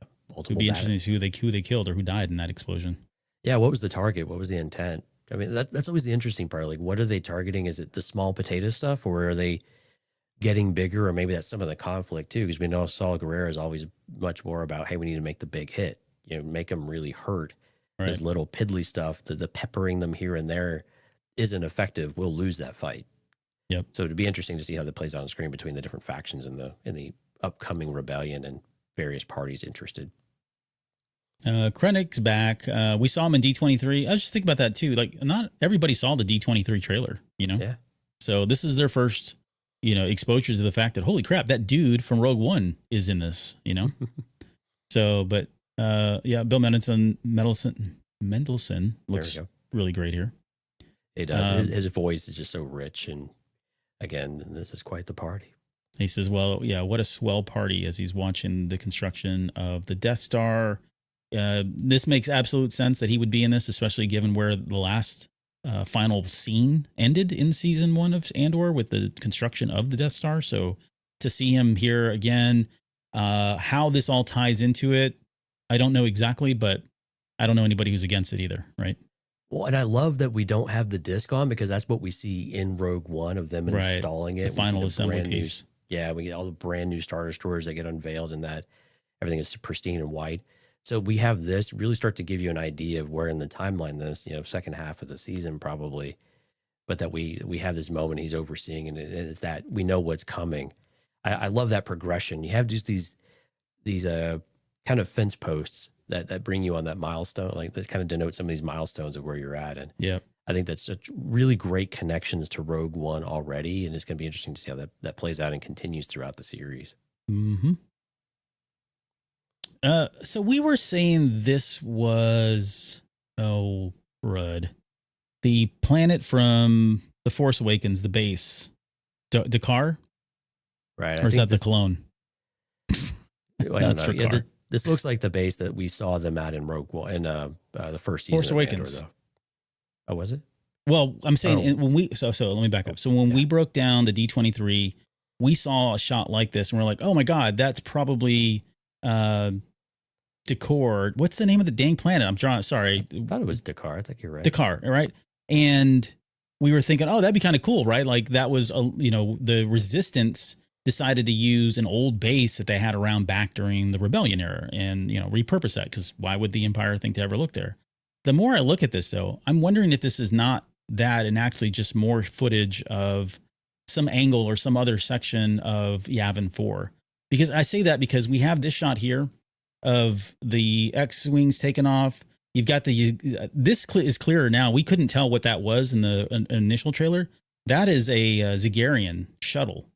it would be interesting to see who they killed or who died in that explosion. Yeah, what was the target? What was the intent? I mean, that's always the interesting part. Like, what are they targeting? Is it the small potato stuff, or are they getting bigger? Or maybe that's some of the conflict too, because we know Saul Guerrero is always much more about, hey, we need to make the big hit. Make them really hurt. Right. This little piddly stuff, the peppering them here and there isn't effective. We'll lose that fight. Yep. So it'd be interesting to see how that plays out on screen between the different factions in the upcoming rebellion and various parties interested. Krennic's back. We saw him in D23. I was just thinking about that too. Like, not everybody saw the D23 trailer, Yeah. So this is their first, exposure to the fact that, holy crap, that dude from Rogue One is in this, So, but Bill Mendelsohn looks really great here. He does. His voice is just so rich, and again, this is quite the party. He says, well, yeah, what a swell party, as he's watching the construction of the Death Star. This makes absolute sense that he would be in this, especially given where the last final scene ended in season 1 of Andor with the construction of the Death Star. So to see him here again, how this all ties into it, I don't know exactly, but I don't know anybody who's against it either, right? Well, and I love that we don't have the disc on, because that's what we see in Rogue One of them installing it. The final assembly piece. Yeah, we get all the brand new Star Destroyers that get unveiled, and that everything is pristine and white. So we have this really start to give you an idea of where in the timeline this, second half of the season probably, but that we have this moment he's overseeing, and it's that we know what's coming. I love that progression. You have just these kind of fence posts that bring you on that milestone, like that kind of denote some of these milestones of where you're at. And I think that's such really great connections to Rogue One already, and it's going to be interesting to see how that plays out and continues throughout the series. Mm-hmm. So we were saying this was, the planet from The Force Awakens, the base, Dakar? Right. Or is that the clone? That's Dakar. This looks like the base that we saw them at in Rogue One, in the first season. Force Awakens. Andor, oh, was it? Well, I'm saying when we so let me back up. So when we broke down the D23, we saw a shot like this, and we're like, oh my god, that's probably Dakar. What's the name of the dang planet? I'm drawing. Sorry, I thought it was Dakar. I think you're right. Dakar, right? And we were thinking, oh, that'd be kind of cool, right? Like that was the Resistance decided to use an old base that they had around back during the Rebellion era and, repurpose that, because why would the Empire think to ever look there? The more I look at this, though, I'm wondering if this is not that and actually just more footage of some angle or some other section of Yavin 4. Because I say that because we have this shot here of the X-Wings taken off. You've got this is clearer now. We couldn't tell what that was in the initial trailer. That is a Zagarian shuttle.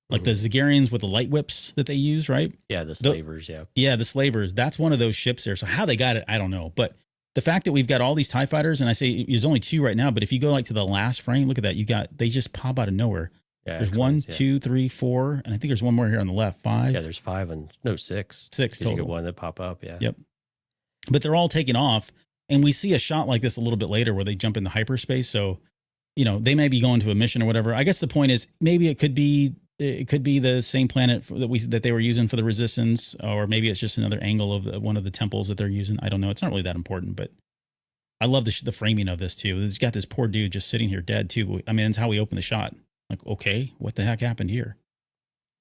Like the Zagarians with the light whips that they use, right? Yeah, the slavers, yeah. Yeah, the slavers. That's one of those ships there. So how they got it, I don't know. But the fact that we've got all these TIE fighters, and I say there's only 2 right now, but if you go like to the last frame, look at that. They just pop out of nowhere. Yeah, there's 1, 2, 3, 4, and I think there's one more here on the left. 5. Yeah, there's 5 and no 6. 6 total. You get one that pop up, yeah. Yep. But they're all taken off, and we see a shot like this a little bit later where they jump into hyperspace. So, they may be going to a mission or whatever. I guess the point is maybe it could be the same planet that they were using for the Resistance, or maybe it's just another angle of one of the temples that they're using. I don't know. It's not really that important, but I love the framing of this too. It's got this poor dude just sitting here dead too. I mean, it's how we open the shot. Like, okay, what the heck happened here?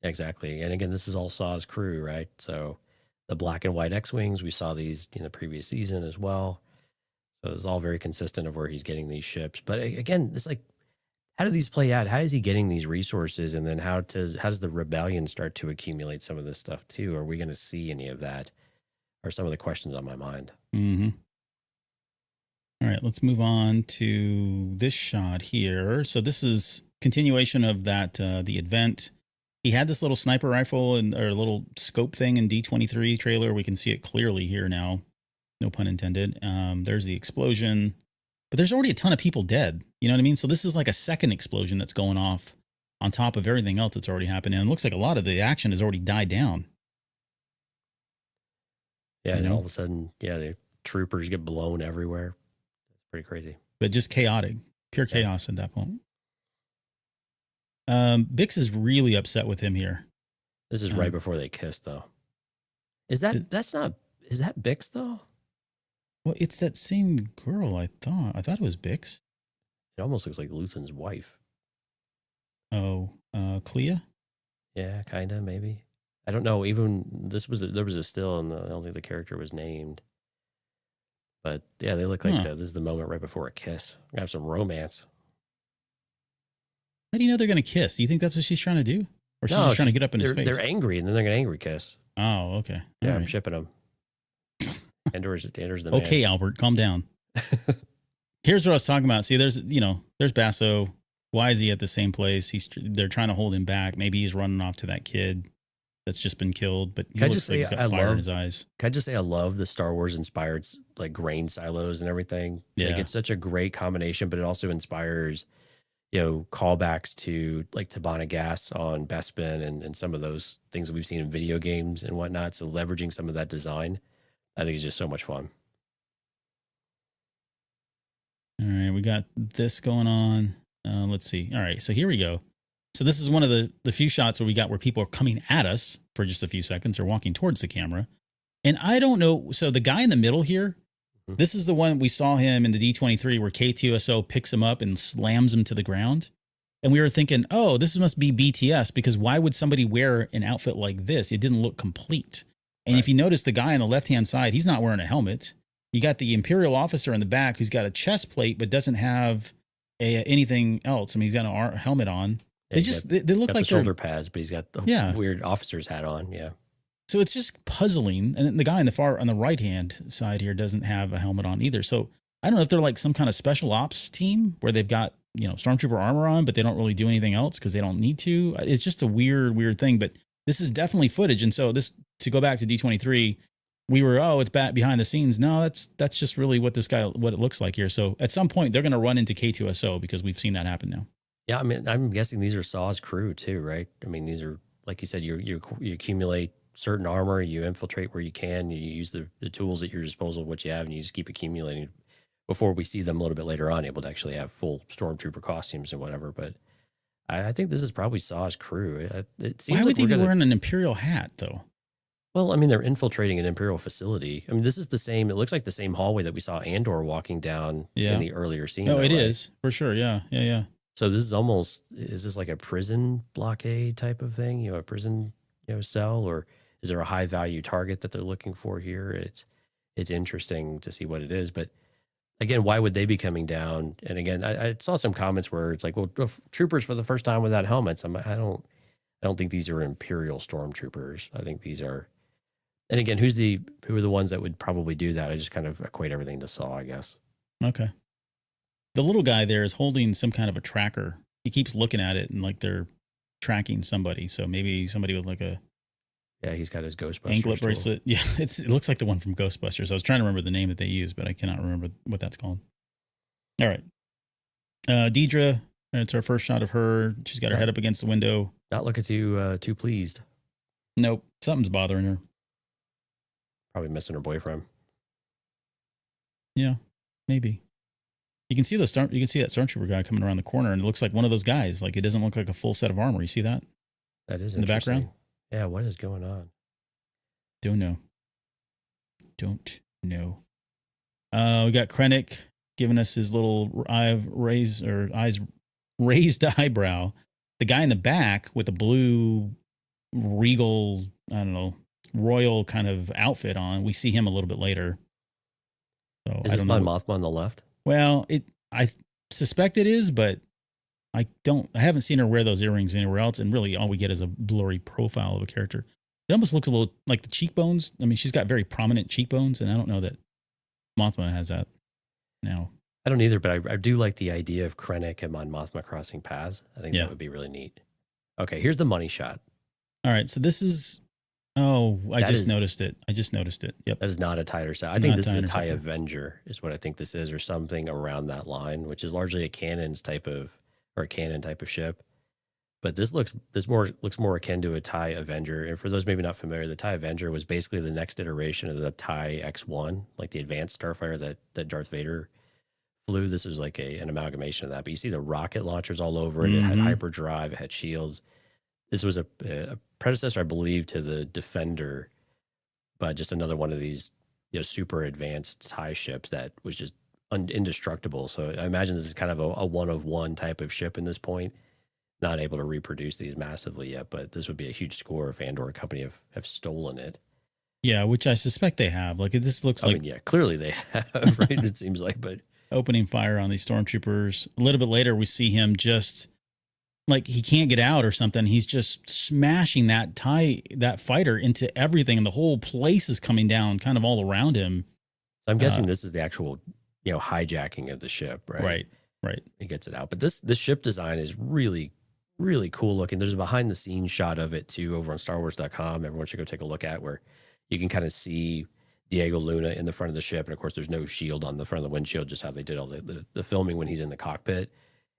Exactly. And again, this is all Saw's crew, right? So the black and white X-Wings, we saw these in the previous season as well. So it's all very consistent of where he's getting these ships. But again, it's like, how do these play out? How is he getting these resources? And then how does the rebellion start to accumulate some of this stuff too? Are we going to see any of that? Are some of the questions on my mind. Mm-hmm. All right, let's move on to this shot here. So this is continuation of that, the event. He had this little sniper rifle or a little scope thing in D23 trailer. We can see it clearly here now. No pun intended. There's the explosion, but there's already a ton of people dead. You know what I mean? So this is like a second explosion that's going off on top of everything else that's already happened. And it looks like a lot of the action has already died down. Yeah, and all of a sudden, the troopers get blown everywhere. It's pretty crazy. But just chaotic, pure chaos at that point. Bix is really upset with him here. This is right before they kiss, though. Is that Bix though? Well, it's that same girl. I thought it was Bix. It almost looks like Luthen's wife. Oh, Clea? Yeah, kind of, maybe. I don't know. Even there was a still, and I don't think the character was named. But yeah, they look like this is the moment right before a kiss. We have some romance. How do you know they're going to kiss? Do you think that's what she's trying to do? Or she's just trying to get up in his face? They're angry, and then they're going to angry kiss. Oh, okay. Yeah, all I'm right. shipping them. Andor's the man. Okay, Albert, calm down. Here's what I was talking about. See, there's Basso. Why is he at the same place? They're trying to hold him back. Maybe he's running off to that kid that's just been killed, but he looks like he's got fire in his eyes. Can I just say I love the Star Wars inspired like grain silos and everything. Yeah. Like, it's such a great combination, but it also inspires, callbacks to like Tabana gas on Bespin and some of those things that we've seen in video games and whatnot. So leveraging some of that design, I think is just so much fun. All right, we got this going on. Let's see. All right, so here we go. So this is one of the few shots where people are coming at us for just a few seconds or walking towards the camera. And I don't know. So the guy in the middle here, this is the one we saw him in the D23 where K2SO picks him up and slams him to the ground. And we were thinking, oh, this must be BTS, because why would somebody wear an outfit like this? It didn't look complete. And if you notice the guy on the left-hand side, he's not wearing a helmet. You got the Imperial officer in the back who's got a chest plate but doesn't have anything else. I mean, he's got a helmet on. Yeah, they look like shoulder pads, but he's got the weird officer's hat on. Yeah. So it's just puzzling. And the guy on the right hand side here doesn't have a helmet on either. So I don't know if they're like some kind of special ops team where they've got, stormtrooper armor on, but they don't really do anything else because they don't need to. It's just a weird thing, but this is definitely footage. And so to go back to D23, we were, it's back behind the scenes. No, that's just really what it looks like here. So at some point they're going to run into K2SO because we've seen that happen now. Yeah, I mean, I'm guessing these are Saw's crew too, right? I mean, these are, like you said, you accumulate certain armor, you infiltrate where you can, you use the tools at your disposal, what you have, and you just keep accumulating before we see them a little bit later on, able to actually have full stormtrooper costumes and whatever. But I think this is probably Saw's crew. It seems Why would like they be wearing an Imperial hat, though? Well, I mean, they're infiltrating an Imperial facility. I mean, this is the same, it looks like the same hallway that we saw Andor walking down in the earlier scene. No, it is, for sure. Yeah. So is this like a prison blockade type of thing? You know, a prison, cell, or is there a high value target that they're looking for here? It's interesting to see what it is, but again, why would they be coming down? And again, I saw some comments where it's like, well, troopers for the first time without helmets. I don't think these are Imperial stormtroopers. I think these are, and again, who are the ones that would probably do that? I just kind of equate everything to Saw, I guess. Okay. The little guy there is holding some kind of a tracker. He keeps looking at it and like they're tracking somebody. So maybe somebody with like a he's got his Ghostbusters anklet tool. bracelet. Yeah, it looks like the one from Ghostbusters. I was trying to remember the name that they used, but I cannot remember what that's called. All right. Deidre, it's our first shot of her. She's got her head up against the window. Not looking too pleased. Nope. Something's bothering her. Probably missing her boyfriend. Yeah, maybe. You can see that stormtrooper guy coming around the corner, and it looks like one of those guys. Like, it doesn't look like a full set of armor. You see that? That is in the background. Yeah, what is going on? Don't know. We got Krennic giving us his little eyes raised eyebrow. The guy in the back with the blue regal, I don't know, royal kind of outfit on. We see him a little bit later. So Is this Mon Mothma on the left? Well, I suspect it is, but I haven't seen her wear those earrings anywhere else, and really all we get is a blurry profile of a character. It almost looks a little like the cheekbones. I mean, she's got very prominent cheekbones, and I don't know that Mothma has that now. I don't either, but I do like the idea of Krennic and Mon Mothma crossing paths. I think that would be really neat. Okay, here's the money shot. All right, so this is... Oh, I just noticed it. Yep. That is not a TIE interceptor. I think this is a TIE Avenger is what I think this is, or something around that line, which is largely a canon type of ship. But this looks more akin to a TIE Avenger. And for those maybe not familiar, the TIE Avenger was basically the next iteration of the TIE X-1, like the advanced starfighter that Darth Vader flew. This is like an amalgamation of that. But you see the rocket launchers all over it. It had hyperdrive. It had shields. This was a predecessor, I believe, to the Defender, but just another one of these, super advanced TIE ships that was just indestructible. So I imagine this is kind of a one-of-one type of ship in this point. Not able to reproduce these massively yet, but this would be a huge score if Andor Company have stolen it. Yeah, which I suspect they have. Like, this looks like... I mean, yeah, clearly they have, right? It seems like, but... Opening fire on these stormtroopers. A little bit later, we see him just... like he can't get out or something. He's just smashing that fighter into everything, and the whole place is coming down kind of all around him. So I'm guessing this is the actual, hijacking of the ship, right? Right. He gets it out. But this ship design is really, really cool looking. There's a behind the scenes shot of it too over on StarWars.com. Everyone should go take a look at, where you can kind of see Diego Luna in the front of the ship. And of course, there's no shield on the front of the windshield, just how they did all the filming when he's in the cockpit.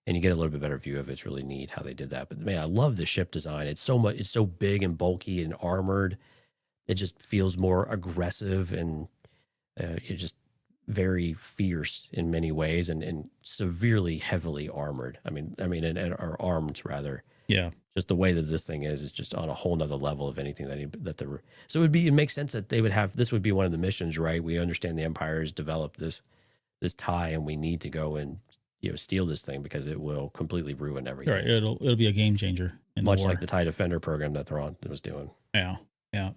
And you get a little bit better view of it. It's really neat how they did that. But man, I love the ship design. It's so big and bulky and armored. It just feels more aggressive, and it's just very fierce in many ways, and severely heavily armored. I mean, or armed rather. Yeah. Just the way that this thing is just on a whole nother level of anything so it makes sense that they would have, this would be one of the missions, right? We understand the Empire has developed this TIE, and we need to go and steal this thing because it will completely ruin everything. Right. It'll be a game changer. Much like the TIE Defender program that Thrawn was doing. Yeah. Do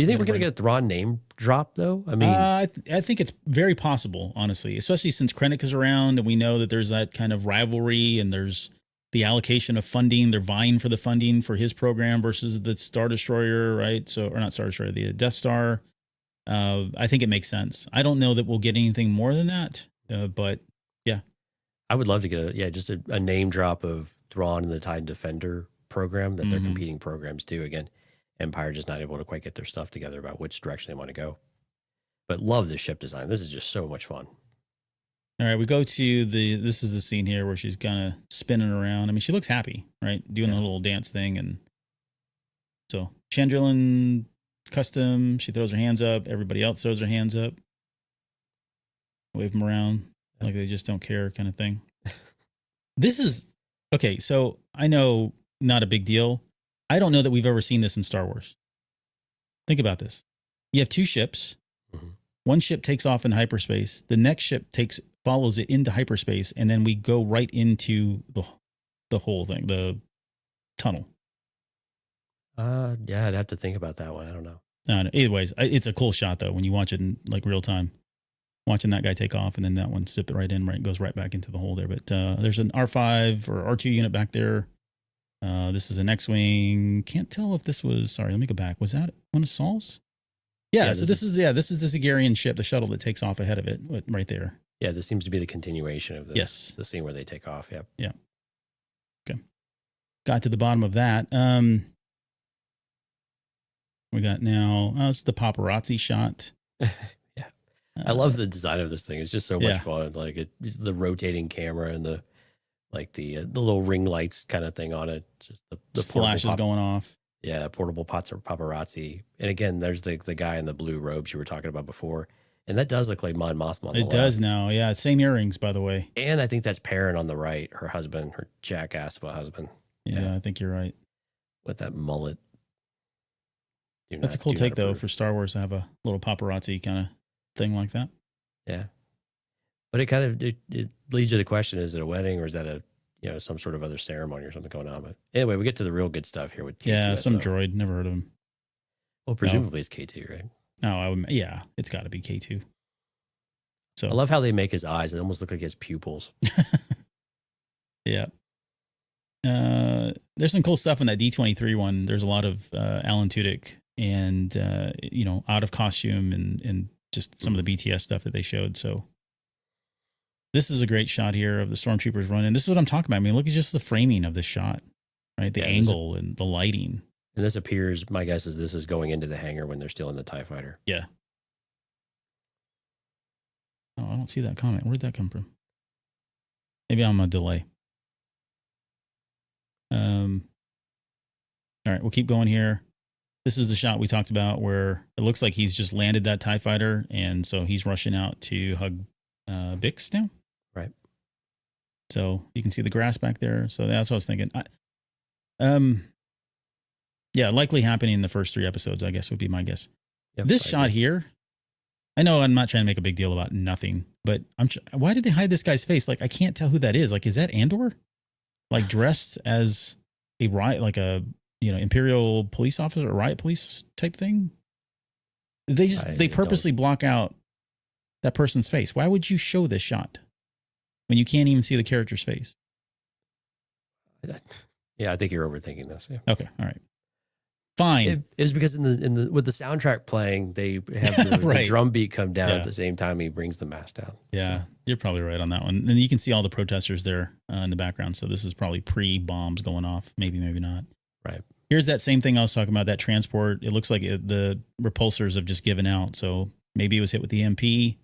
you think we're going to get a Thrawn name drop though? I mean, I think it's very possible, honestly, especially since Krennic is around, and we know that there's that kind of rivalry, and there's the allocation of funding. They're vying for the funding for his program versus the Star Destroyer, right? So, or not Star Destroyer, the Death Star. I think it makes sense. I don't know that we'll get anything more than that, but yeah. I would love to get just a name drop of Thrawn and the TIE Defender program, that they're competing programs too. Again, Empire just not able to quite get their stuff together about which direction they want to go. But love the ship design. This is just so much fun. All right, we go to this is the scene here where she's kind of spinning around. I mean, she looks happy, right? Doing the little dance thing. And so Chandrillin custom, she throws her hands up. Everybody else throws their hands up. Wave them around like they just don't care, kind of thing. This is, okay, so I know, not a big deal. I don't know that we've ever seen this in Star Wars. Think about this. You have two ships. Mm-hmm. One ship takes off in hyperspace. The next ship follows it into hyperspace, and then we go right into the whole thing, the tunnel. Yeah, I'd have to think about that one. I don't know. Anyways, it's a cool shot though when you watch it in like real time. Watching that guy take off and then that one zip it right in, goes right back into the hole there. But there's an R5 or R2 unit back there. This is an X-wing. Can't tell if this was. Sorry, let me go back. Was that one of Saul's? Yeah. So this is the Zagarian ship, the shuttle that takes off ahead of it, right there. Yeah, this seems to be the continuation of this. Yes. The scene where they take off. Yep. Yeah. Okay. Got to the bottom of that. We got now. It's the paparazzi shot. Yeah, I love the design of this thing. It's just so much fun. Like the rotating camera and the little ring lights kind of thing on it. Just the flashes going off. Yeah, portable paparazzi. And again, there's the guy in the blue robes you were talking about before. And that does look like Mon Mothma. It does now. Yeah, same earrings, by the way. And I think that's Perrin on the right, her husband, her jackass of a husband. Yeah, I think you're right. With that mullet. That's a cool take, though, for Star Wars to have a little paparazzi kind of thing like that. Yeah. But it kind of it leads you to the question, is it a wedding or is that some sort of other ceremony or something going on? But anyway, we get to the real good stuff here with K2SO. Yeah, some droid. Never heard of him. Well, presumably it's K2, right? No, yeah, it's got to be K2. So I love how they make his eyes. It almost look like his pupils. Yeah. There's some cool stuff in that D23 one. There's a lot of Alan Tudyk and, out of costume and just some of the BTS stuff that they showed. So this is a great shot here of the stormtroopers running. This is what I'm talking about. I mean, look at just the framing of this shot, right? The angle and the lighting. And this appears, my guess is this is going into the hangar when they're still in the TIE fighter. Yeah. Oh, I don't see that comment. Where'd that come from? Maybe I'm a delay. All right, we'll keep going here. This is the shot we talked about where it looks like he's just landed that TIE fighter, and so he's rushing out to hug Bix now. Right. So you can see the grass back there. So that's what I was thinking. Yeah, likely happening in the first 3 episodes, I guess would be my guess. Yep, this shot here, I know I'm not trying to make a big deal about nothing, but why did they hide this guy's face? Like, I can't tell who that is. Like, is that Andor? Like dressed as a riot, like a Imperial police officer, or riot police type thing? They purposely block out that person's face. Why would you show this shot when you can't even see the character's face? Yeah, I think you're overthinking this. Yeah. Okay, all right, fine. It was because in the with the soundtrack playing, they have the drum beat come down at the same time he brings the mask down. Yeah, so you're probably right on that one. And you can see all the protesters there in the background. So this is probably pre-bombs going off. Maybe not. Right. Here's that same thing I was talking about, that transport. It looks like the repulsors have just given out. So maybe it was hit with the MP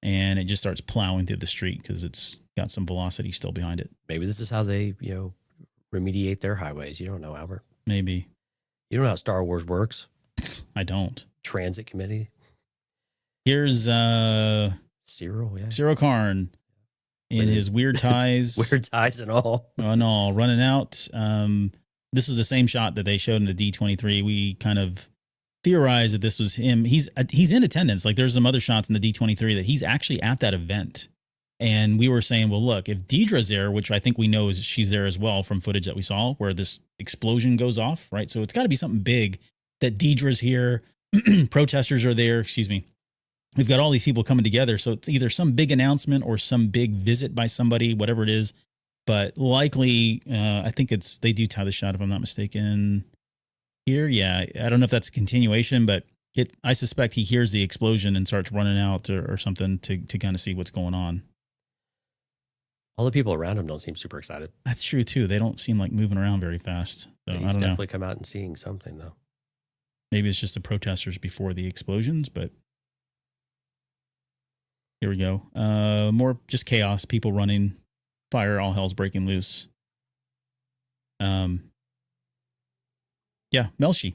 and it just starts plowing through the street because it's got some velocity still behind it. Maybe this is how they, remediate their highways. You don't know, Albert. Maybe. You don't know how Star Wars works? I don't. Transit committee. Here's Cyril, yeah. Cyril Karn in his weird ties. Weird ties and all. And all running out. This was the same shot that they showed in the D23. We kind of theorized that this was him. He's in attendance. Like there's some other shots in the D23 that he's actually at that event. And we were saying, well, look, if Deidre's there, which I think we know she's there as well from footage that we saw where this explosion goes off, right? So it's got to be something big that Deidre's here. Protesters are there. Excuse me. We've got all these people coming together. So it's either some big announcement or some big visit by somebody, whatever it is. But likely, I think they do tie the shot, if I'm not mistaken. Here, yeah. I don't know if that's a continuation, but I suspect he hears the explosion and starts running out or something to kind of see what's going on. All the people around him don't seem super excited. That's true, too. They don't seem like moving around very fast. So, he's I don't definitely know. come out and seeing something, though. Maybe it's just the protesters before the explosions, but here we go. More just chaos, people running, fire, all hell's breaking loose. Yeah, Melshi.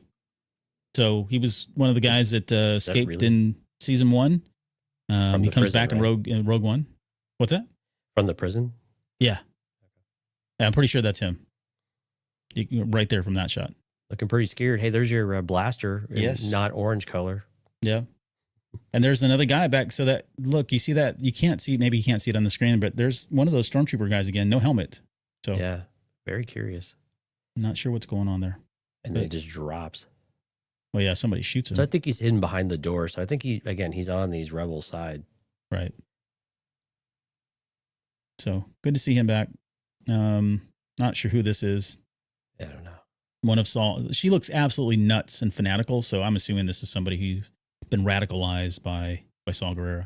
So he was one of the guys that escaped really? in season 1. He comes prison, back in Rogue One. What's that? From the prison? Yeah. I'm pretty sure that's him. Right there from that shot. Looking pretty scared. Hey, there's your blaster. Yes. Not orange color. Yeah. And there's another guy back. So that, look, you see that? You can't see, maybe you can't see it on the screen, but there's one of those stormtrooper guys again, no helmet. So yeah. Very curious. Not sure what's going on there. And then it just drops. Well, yeah, somebody shoots him. So I think he's hidden behind the door. So I think he's on these rebel side. Right. So good to see him back. Not sure who this is. I don't know. One of Saul. She looks absolutely nuts and fanatical. So I'm assuming this is somebody who's been radicalized by Saul Guerrero.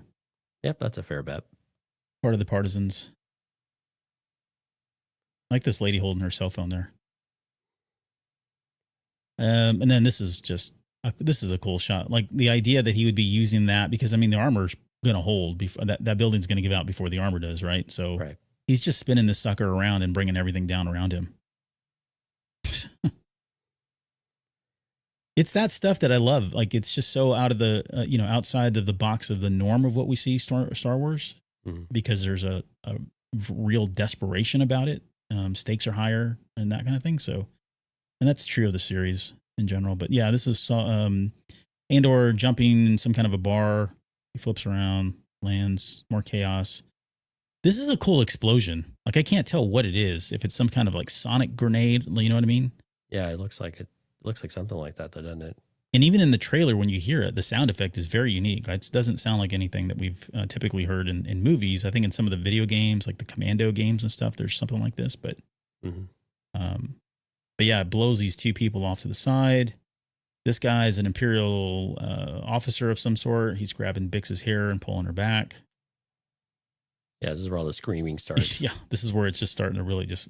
Yep, that's a fair bet. Part of the partisans. I like this lady holding her cell phone there. And then this is a cool shot. Like the idea that he would be using that because I mean the armor's going to hold before that building's going to give out before the armor does, right? So he's just spinning this sucker around and bringing everything down around him. It's that stuff that I love. Like it's just so out of the outside of the box of the norm of what we see Star Wars, because there's a real desperation about it. Stakes are higher and that kind of thing. So, and that's true of the series in general. But yeah, this is Andor jumping in some kind of a bar. He flips around, lands, more chaos. This is a cool explosion. Like I can't tell what it is. If it's some kind of like sonic grenade, you know what I mean? Yeah, it looks like something like that, though, doesn't it? And even in the trailer, when you hear it, the sound effect is very unique. It doesn't sound like anything that we've typically heard in movies. I think in some of the video games, like the Commando games and stuff, there's something like this. But, but yeah, it blows these two people off to the side. This guy is an Imperial officer of some sort. He's grabbing Bix's hair and pulling her back. Yeah, this is where all the screaming starts. Yeah, this is where it's just starting to really just,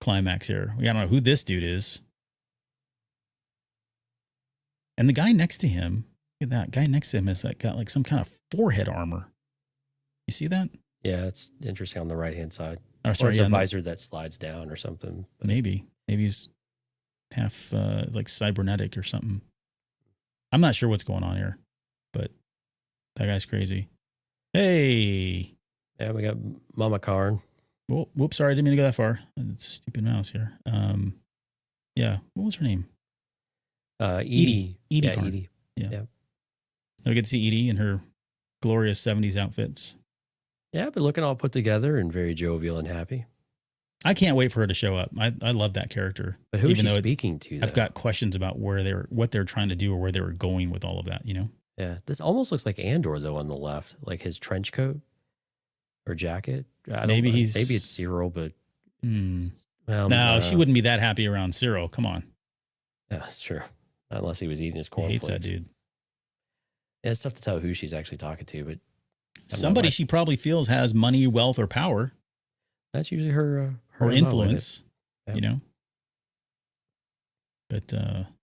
climax here. We don't know who this dude is. And the guy next to him, look at that guy next to him has got like some kind of forehead armor. You see that? Yeah, it's interesting on the right-hand side. Oh, sorry, or it's a visor that slides down or something. But maybe he's half like cybernetic or something. I'm not sure what's going on here, but that guy's crazy. Hey. Yeah, we got Mama Karn. Oh, whoops, sorry, I didn't mean to go that far. It's stupid mouse here. Yeah, what was her name? Edie. Edie. Yeah, Karn. Edie. Yeah. We get to see Edie in her glorious 70s outfits. Yeah, but looking all put together and very jovial and happy. I can't wait for her to show up. I love that character. But who is she speaking to, though? I've got questions about what they're trying to do or where they were going with all of that, you know? Yeah. This almost looks like Andor, though, on the left. Like his trench coat or jacket. Maybe it's Cyril, but... no, she wouldn't be that happy around Cyril. Come on. Yeah, that's true. Not unless he was eating his He cornflakes. hates that dude. Yeah, it's tough to tell who she's actually talking to, but... Somebody she probably feels has money, wealth, or power. That's usually her or influence, yeah. you know? But,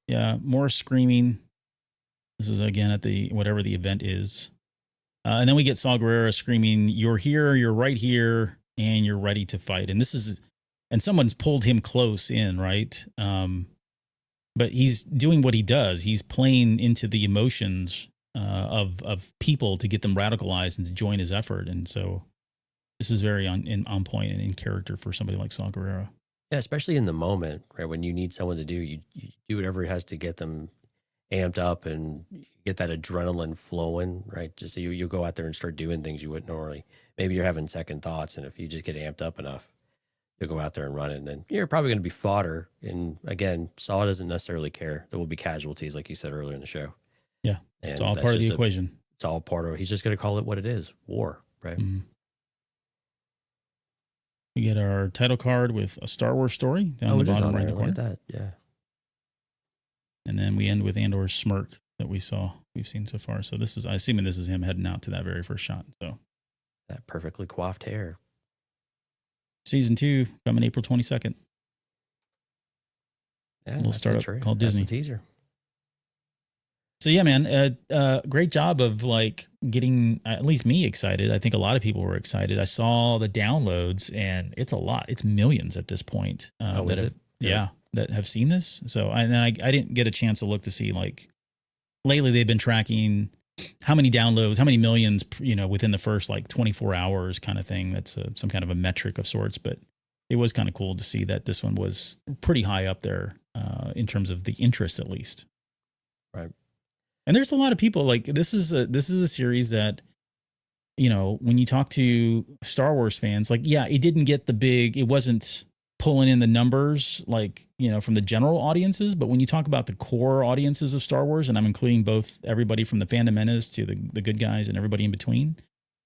yeah, more screaming. This is, again, at whatever the event is. And then we get Saul Guerrero screaming, "You're here, you're right here, and you're ready to fight." And someone's pulled him close in, right? But he's doing what he does. He's playing into the emotions of people to get them radicalized and to join his effort. And so this is very on point and in character for somebody like Saul Guerrero. Yeah, especially in the moment, right? When you need someone to you do whatever it has to get them amped up and get that adrenaline flowing, right? Just so you go out there and start doing things you wouldn't normally. Maybe you're having second thoughts, and if you just get amped up enough, you'll go out there and run it, and then you're probably going to be fodder. And again, Saul doesn't necessarily care. There will be casualties, like you said earlier in the show. Yeah, and it's all part of the equation. It's all part of it. He's just going to call it what it is, war, right? Mm-hmm. We get our title card with a Star Wars story down the bottom right corner. Look at that, yeah. And then we end with Andor's smirk that we've seen so far. So I'm assuming this is him heading out to that very first shot. So that perfectly coiffed hair. Season 2 coming April 22nd. Yeah, we'll start up called Disney. That's the teaser. So yeah, man, great job of like getting at least me excited. I think a lot of people were excited. I saw the downloads, and it's a lot. It's millions at this point. That have seen this. So I didn't get a chance to look to see, like, lately they've been tracking how many downloads, how many millions, within the first like 24 hours kind of thing. That's some kind of a metric of sorts, but it was kind of cool to see that this one was pretty high up there in terms of the interest, at least. Right. And there's a lot of people, like, this is a series that, when you talk to Star Wars fans, like, yeah, it didn't get it wasn't pulling in the numbers, like, from the general audiences. But when you talk about the core audiences of Star Wars, and I'm including both everybody from the Phantom Menace to the good guys and everybody in between,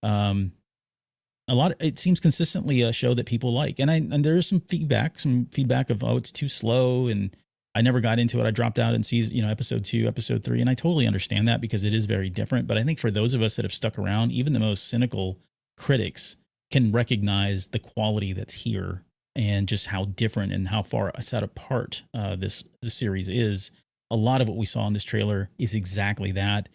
it seems consistently a show that people like. And there is some feedback of, oh, it's too slow, and I never got into it. I dropped out in season, episode 2, episode 3, and I totally understand that because it is very different. But I think for those of us that have stuck around, even the most cynical critics can recognize the quality that's here and just how different and how far set apart this series is. A lot of what we saw in this trailer is exactly that.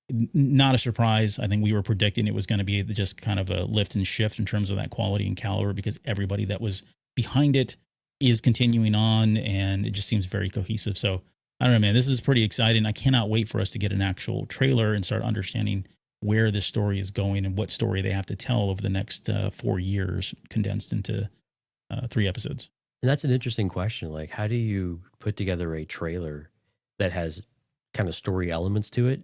Not a surprise. I think we were predicting it was going to be just kind of a lift and shift in terms of that quality and caliber, because everybody that was behind it is continuing on, and it just seems very cohesive. So I don't know, man, this is pretty exciting. I cannot wait for us to get an actual trailer and start understanding where this story is going and what story they have to tell over the next 4 years, condensed into 3 episodes. And that's an interesting question. Like, how do you put together a trailer that has kind of story elements to it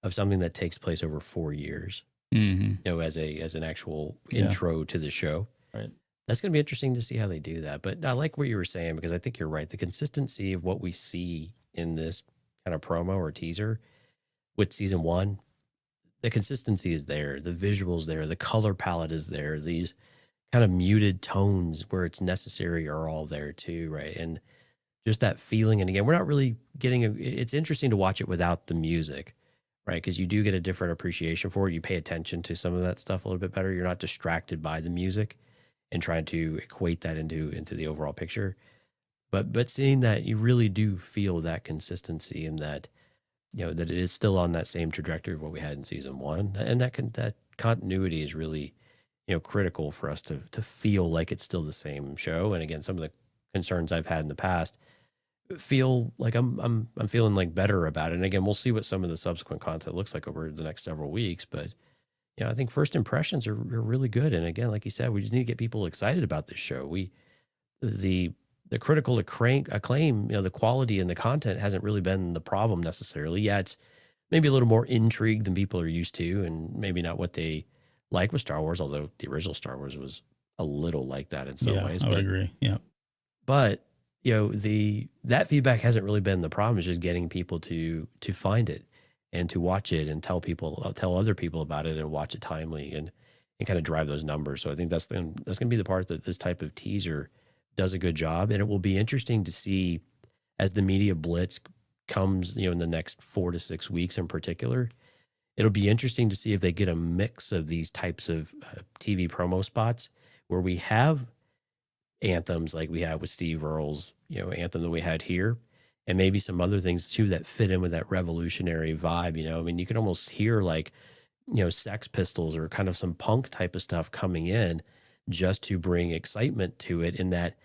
of something that takes place over 4 years? Mm-hmm. As an actual intro to the show. Right. That's going to be interesting to see how they do that. But I like what you were saying, because I think you're right. The consistency of what we see in this kind of promo or teaser with season 1, the consistency is there. The visuals there. The color palette is there. These kind of muted tones where it's necessary are all there too, right? And just that feeling. And again, we're not really getting it's interesting to watch it without the music, right? Because you do get a different appreciation for it. You pay attention to some of that stuff a little bit better. You're not distracted by the music and trying to equate that into the overall picture. But seeing that, you really do feel that consistency, and that, that it is still on that same trajectory of what we had in season 1. And that continuity is really, critical for us to feel like it's still the same show. And again, some of the concerns I've had in the past feel like I'm feeling like better about it. And again, we'll see what some of the subsequent content looks like over the next several weeks. But I think first impressions are really good. And again, like you said, we just need to get people excited about this show. The critical acclaim, the quality and the content hasn't really been the problem necessarily. Yeah, it's maybe a little more intrigue than people are used to, and maybe not what they like with Star Wars, although the original Star Wars was a little like that in some ways. I would agree. Yeah. But, that feedback hasn't really been the problem. It's just getting people to find it and to watch it and tell other people about it and watch it timely and kind of drive those numbers. So I think that's going to be the part that this type of teaser does a good job. And it will be interesting to see as the media blitz comes, in the next 4 to 6 weeks in particular. It'll be interesting to see if they get a mix of these types of TV promo spots where we have anthems like we have with Steve Earle's, anthem that we had here, and maybe some other things too that fit in with that revolutionary vibe. You can almost hear like, Sex Pistols or kind of some punk type of stuff coming in just to bring excitement to it, in that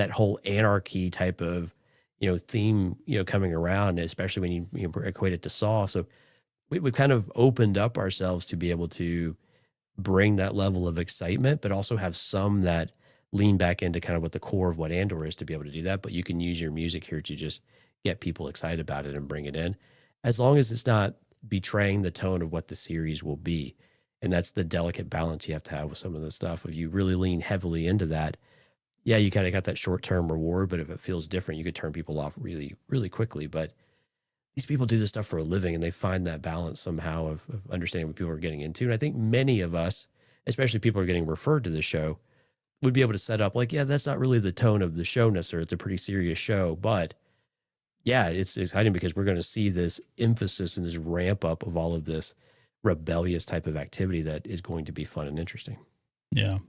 whole anarchy type of, theme, coming around, especially when you equate it to Saw. So we've kind of opened up ourselves to be able to bring that level of excitement, but also have some that lean back into kind of what the core of what Andor is to be able to do that. But you can use your music here to just get people excited about it and bring it in, as long as it's not betraying the tone of what the series will be. And that's the delicate balance you have to have with some of the stuff. If you really lean heavily into that, yeah, you kind of got that short-term reward, but if it feels different, you could turn people off really, really quickly. But these people do this stuff for a living, and they find that balance somehow of understanding what people are getting into. And I think many of us, especially people who are getting referred to the show, would be able to set up like, yeah, that's not really the tone of the show necessarily. It's a pretty serious show, but yeah, it's exciting because we're going to see this emphasis and this ramp up of all of this rebellious type of activity that is going to be fun and interesting. Yeah.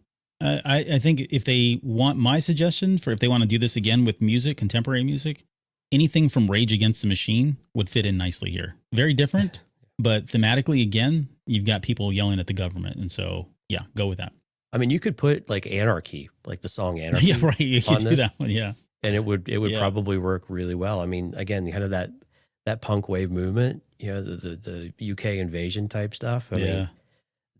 I think if they want my suggestion for if they want to do this again with music, contemporary music, anything from Rage Against the Machine would fit in nicely here. Very different, but thematically, again, you've got people yelling at the government. And so, yeah, go with that. I mean, you could put like Anarchy, like the song Anarchy. Yeah, right. You can do that one. Yeah. And it would probably work really well. I mean, again, kind of that punk wave movement, the UK invasion type stuff. I mean,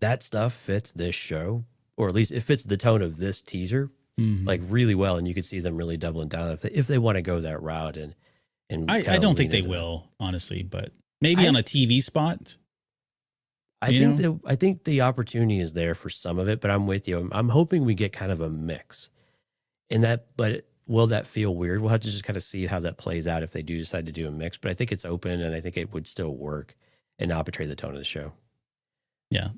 that stuff fits this show, or at least it fits the tone of this teaser, like really well. And you could see them really doubling down if they want to go that route. And I don't think they will, honestly, but maybe on a TV spot. I think the opportunity is there for some of it, but I'm with you. I'm hoping we get kind of a mix. But will that feel weird? We'll have to just kind of see how that plays out if they do decide to do a mix. But I think it's open, and I think it would still work and not betray the tone of the show. Yeah.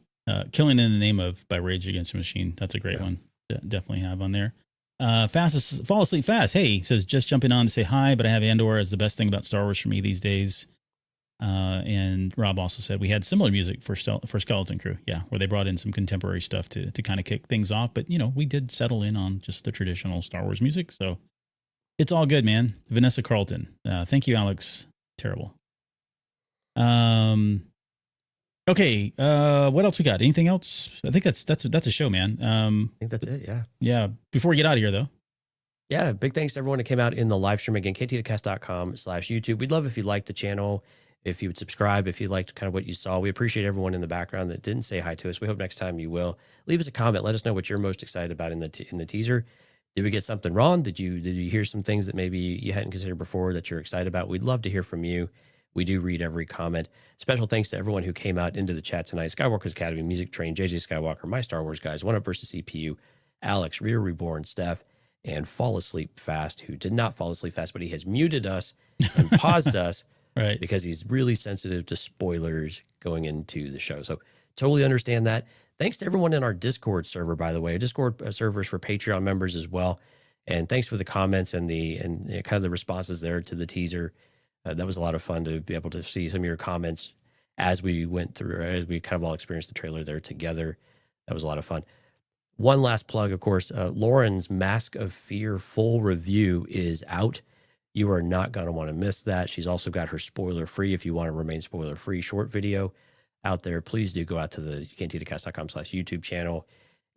Killing in the Name of by Rage Against the Machine. That's a great one. Definitely have on there. Fall Asleep Fast. Hey, says, just jumping on to say hi, but I have Andor as the best thing about Star Wars for me these days. And Rob also said we had similar music for Skeleton Crew. Yeah, where they brought in some contemporary stuff to kind of kick things off. But, we did settle in on just the traditional Star Wars music. So it's all good, man. Vanessa Carlton. Thank you, Alex. Terrible. Okay. What else we got? Anything else? I think that's a show, man. I think that's it. Yeah. Yeah. Before we get out of here, though. Yeah. Big thanks to everyone that came out in the live stream. Again, ktdcast.com/YouTube. We'd love if you liked the channel, if you would subscribe, if you liked kind of what you saw. We appreciate everyone in the background that didn't say hi to us. We hope next time you will. Leave us a comment. Let us know what you're most excited about in the teaser. Did we get something wrong? Did you hear some things that maybe you hadn't considered before that you're excited about? We'd love to hear from you. We do read every comment. Special thanks to everyone who came out into the chat tonight. Skywalker's Academy, Music Train, JJ Skywalker, My Star Wars Guys, One Up versus CPU, Alex, Rear Reborn, Steph, and Fall Asleep Fast, who did not fall asleep fast, but he has muted us and paused us right, because he's really sensitive to spoilers going into the show. So totally understand that. Thanks to everyone in our Discord server, by the way. Discord servers for Patreon members as well. And thanks for the comments and kind of the responses there to the teaser. That was a lot of fun to be able to see some of your comments as we went through, as we kind of all experienced the trailer there together. That was a lot of fun. One last plug, of course, Lauren's Mask of Fear full review is out. You are not going to want to miss that. She's also got her spoiler-free, if you want to remain spoiler-free, short video out there. Please do go out to the ktdcast.com/YouTube channel.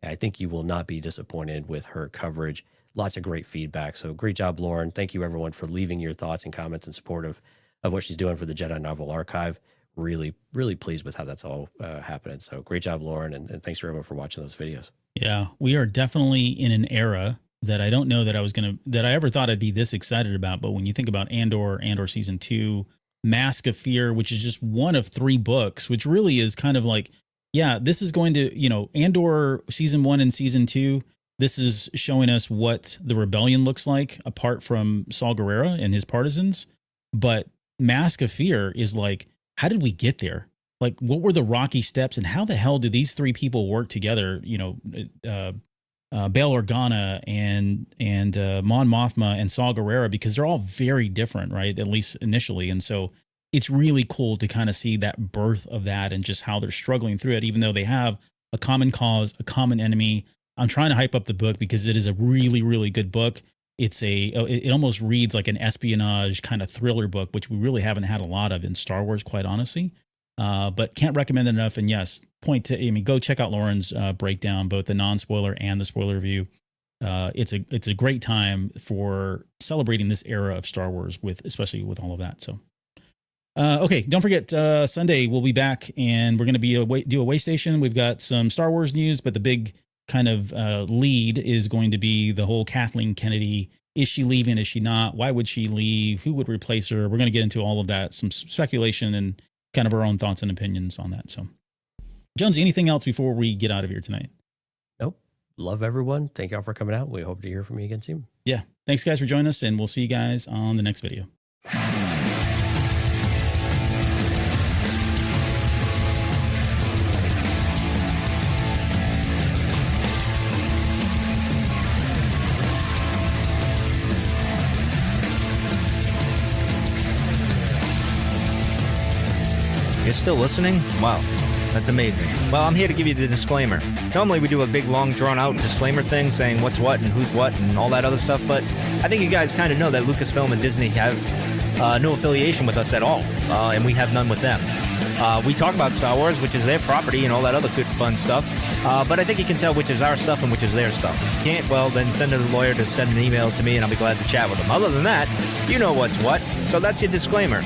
I think you will not be disappointed with her coverage. Lots of great feedback. So great job, Lauren. Thank you, everyone, for leaving your thoughts and comments in support of what she's doing for the Jedi Novel Archive. Really, really pleased with how that's all happening. So great job, Lauren. And thanks for everyone for watching those videos. Yeah, we are definitely in an era that I don't know that I ever thought I'd be this excited about. But when you think about Andor Season 2, Mask of Fear, which is just one of 3 books, which really is kind of like, yeah, this is going to, Andor Season 1 and Season 2, this is showing us what the rebellion looks like apart from Saul Guerrero and his partisans. But Mask of Fear is like, how did we get there? Like, what were the rocky steps, and how the hell do these 3 people work together? Bail Organa and Mon Mothma and Saul Guerrero, because they're all very different, right? At least initially. And so it's really cool to kind of see that birth of that and just how they're struggling through it, even though they have a common cause, a common enemy. I'm trying to hype up the book because it is a really, really good book. It almost reads like an espionage kind of thriller book, which we really haven't had a lot of in Star Wars, quite honestly. But can't recommend it enough. And yes, go check out Lauren's breakdown, both the non-spoiler and the spoiler review. It's a great time for celebrating this era of Star Wars, especially with all of that. So, okay, don't forget, Sunday we'll be back, and we're going to do a way station. We've got some Star Wars news, but the big kind of lead is going to be the whole Kathleen Kennedy. Is she leaving? Is she not? Why would she leave? Who would replace her? We're going to get into all of that, some speculation and kind of our own thoughts and opinions on that. So, Jonesy, anything else before we get out of here tonight? Nope. Love everyone. Thank y'all for coming out. We hope to hear from you again soon. Yeah. Thanks, guys, for joining us, and we'll see you guys on the next video. You're still listening? Wow, that's amazing. Well, I'm here to give you the disclaimer. Normally we do a big, long, drawn-out disclaimer thing saying what's what and who's what and all that other stuff, but I think you guys kind of know that Lucasfilm and Disney have no affiliation with us at all, and we have none with them. We talk about Star Wars, which is their property and all that other good, fun stuff, but I think you can tell which is our stuff and which is their stuff. If you can't, well, then send a lawyer to send an email to me, and I'll be glad to chat with them. Other than that, you know what's what, so that's your disclaimer.